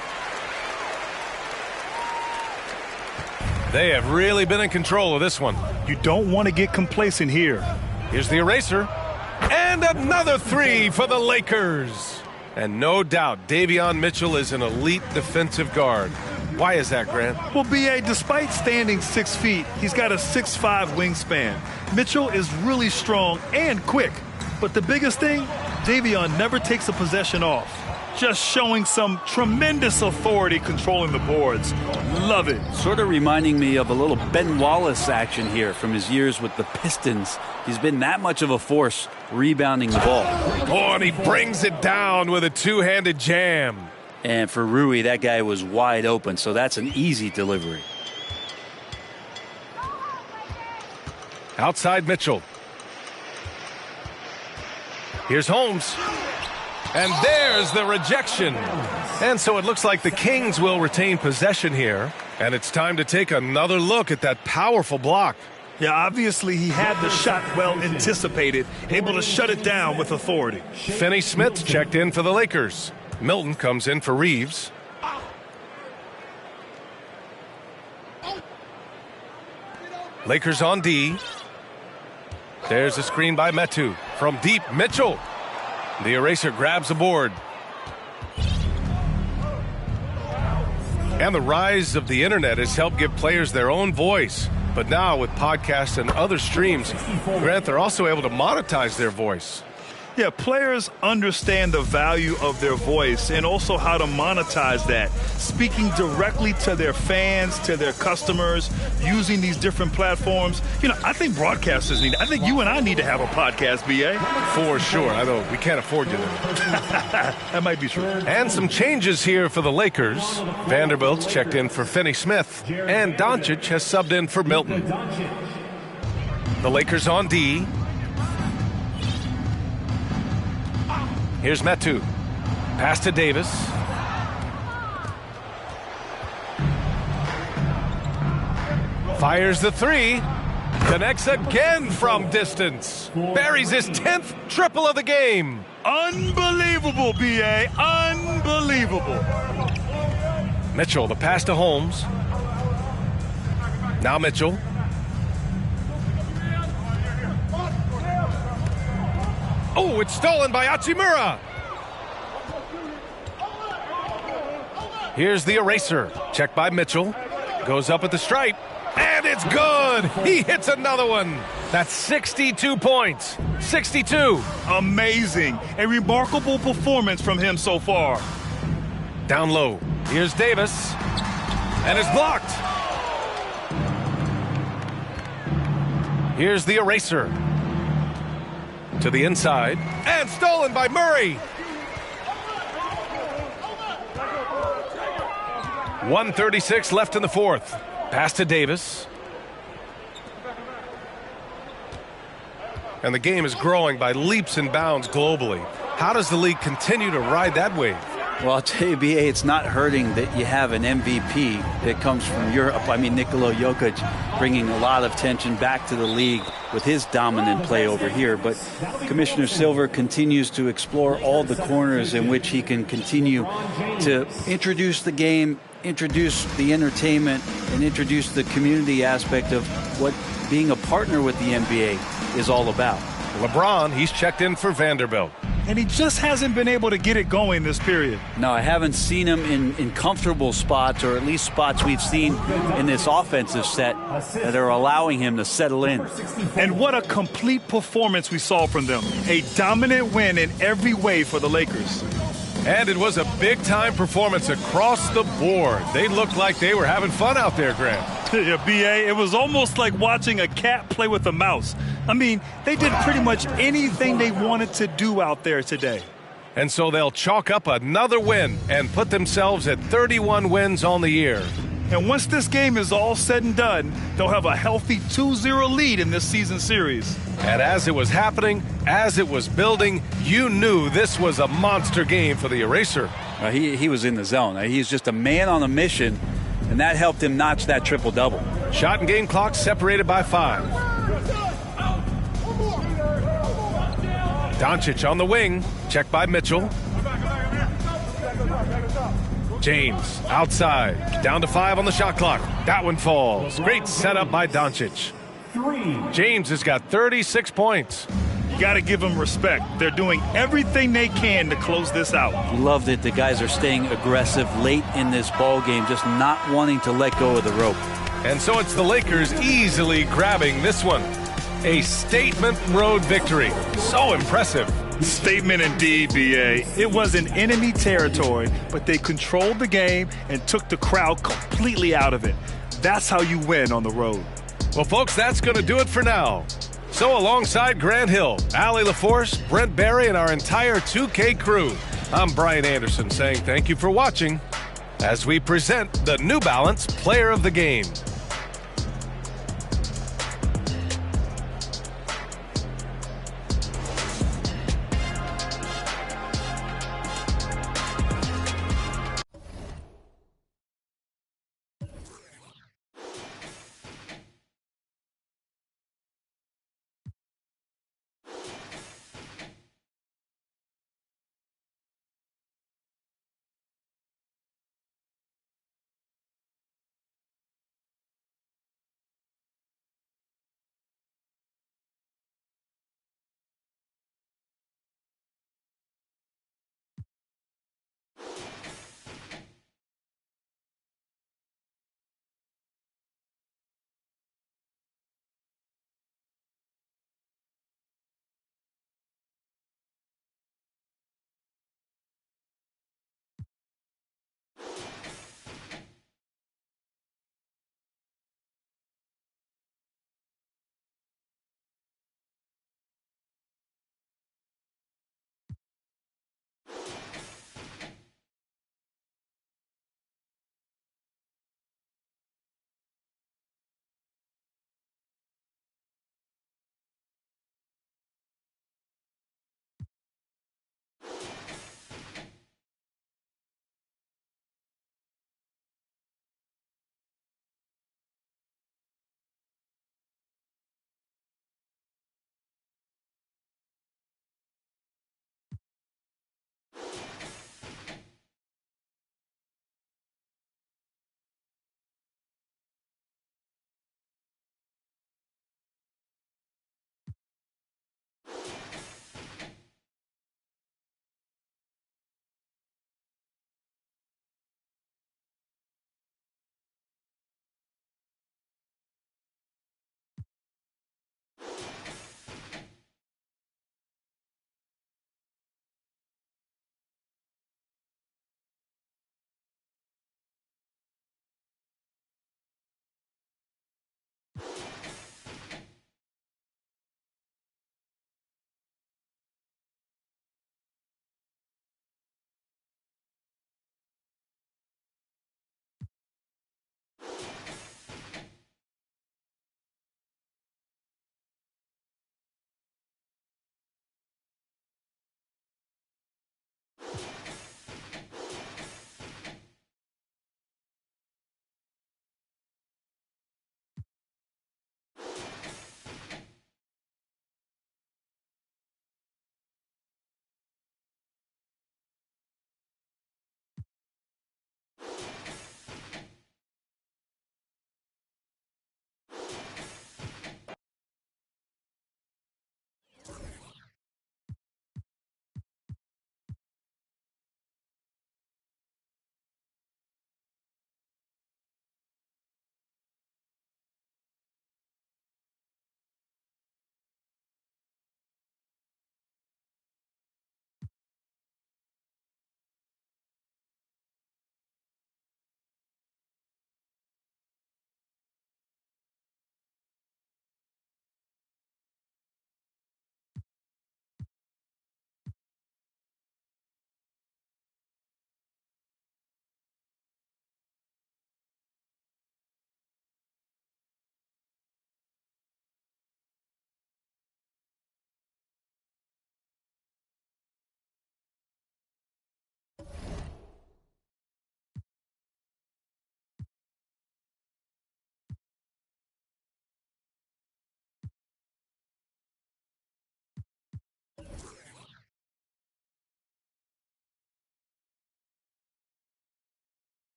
They have really been in control of this one. You don't want to get complacent here. Here's the eraser. And another 3 for the Lakers. And no doubt, Davion Mitchell is an elite defensive guard. Why is that, Grant? Well, B.A., despite standing 6 feet, he's got a 6'5" wingspan. Mitchell is really strong and quick. But the biggest thing, Davion never takes a possession off. Just showing some tremendous authority controlling the boards. Love it. Sort of reminding me of a little Ben Wallace action here from his years with the Pistons. He's been that much of a force rebounding the ball. Oh, and he brings it down with a two-handed jam. And for Rui, that guy was wide open, so that's an easy delivery. Outside Mitchell. Here's Holmes. And there's the rejection. And so it looks like the Kings will retain possession here. And it's time to take another look at that powerful block. Yeah, obviously he had the shot well anticipated, able to shut it down with authority. Finney Smith checked in for the Lakers. Milton comes in for Reeves. Lakers on D. There's a screen by Metu. From deep, Mitchell. The eraser grabs the board. And the rise of the internet has helped give players their own voice. But now with podcasts and other streams, Grant, they're also able to monetize their voice. Yeah, players understand the value of their voice and also how to monetize that. Speaking directly to their fans, to their customers, using these different platforms. You know, I think broadcasters need, I think you and I need to have a podcast, BA. For sure. I know we can't afford you there. That might be true. And some changes here for the Lakers. Vanderbilt's checked in for Finney Smith. And Doncic has subbed in for Milton. The Lakers on D. Here's Metu. Pass to Davis. Fires the three. Connects again from distance. Buries his 10th triple of the game. Unbelievable, BA. Unbelievable. Mitchell, the pass to Holmes. Now Mitchell. Oh, it's stolen by Hachimura. Here's the eraser. Checked by Mitchell. Goes up at the stripe. And it's good. He hits another one. That's 62 points. 62. Amazing. A remarkable performance from him so far. Down low. Here's Davis. And it's blocked. Here's the eraser. To the inside. And stolen by Murray. 1:36 left in the fourth. Pass to Davis. And the game is growing by leaps and bounds globally. How does the league continue to ride that wave? Well, I'll tell you, BA, it's not hurting that you have an MVP that comes from Europe. I mean, Nikola Jokic bringing a lot of attention back to the league with his dominant play over here. But Commissioner Silver continues to explore all the corners in which he can continue to introduce the game, introduce the entertainment, and introduce the community aspect of what being a partner with the NBA is all about. LeBron, he's checked in for Vanderbilt. And he just hasn't been able to get it going this period. No, I haven't seen him in comfortable spots, or at least spots we've seen in this offensive set that are allowing him to settle in. And what a complete performance we saw from them. A dominant win in every way for the Lakers. And it was a big-time performance across the board. They looked like they were having fun out there, Grant. Yeah, BA, it was almost like watching a cat play with a mouse. I mean, they did pretty much anything they wanted to do out there today. And so they'll chalk up another win and put themselves at 31 wins on the year. And once this game is all said and done, they'll have a healthy 2-0 lead in this season series. And as it was happening, as it was building, you knew this was a monster game for the eraser. He was in the zone. He's just a man on a mission, and that helped him notch that triple-double. Shot and game clock separated by 5. Doncic on the wing, checked by Mitchell. James outside, down to 5 on the shot clock. That one falls. Great setup by Doncic. James has got 36 points. You got to give them respect. They're doing everything they can to close this out. Love that the guys are staying aggressive late in this ball game, just not wanting to let go of the rope. And so it's the Lakers easily grabbing this one. A statement road victory. So impressive. Statement indeed, BA. It was an enemy territory, but they controlled the game and took the crowd completely out of it. That's how you win on the road. Well, folks, that's going to do it for now. So alongside Grant Hill, Allie LaForce, Brent Barry, and our entire 2K crew, I'm Brian Anderson saying thank you for watching as we present the New Balance Player of the Game.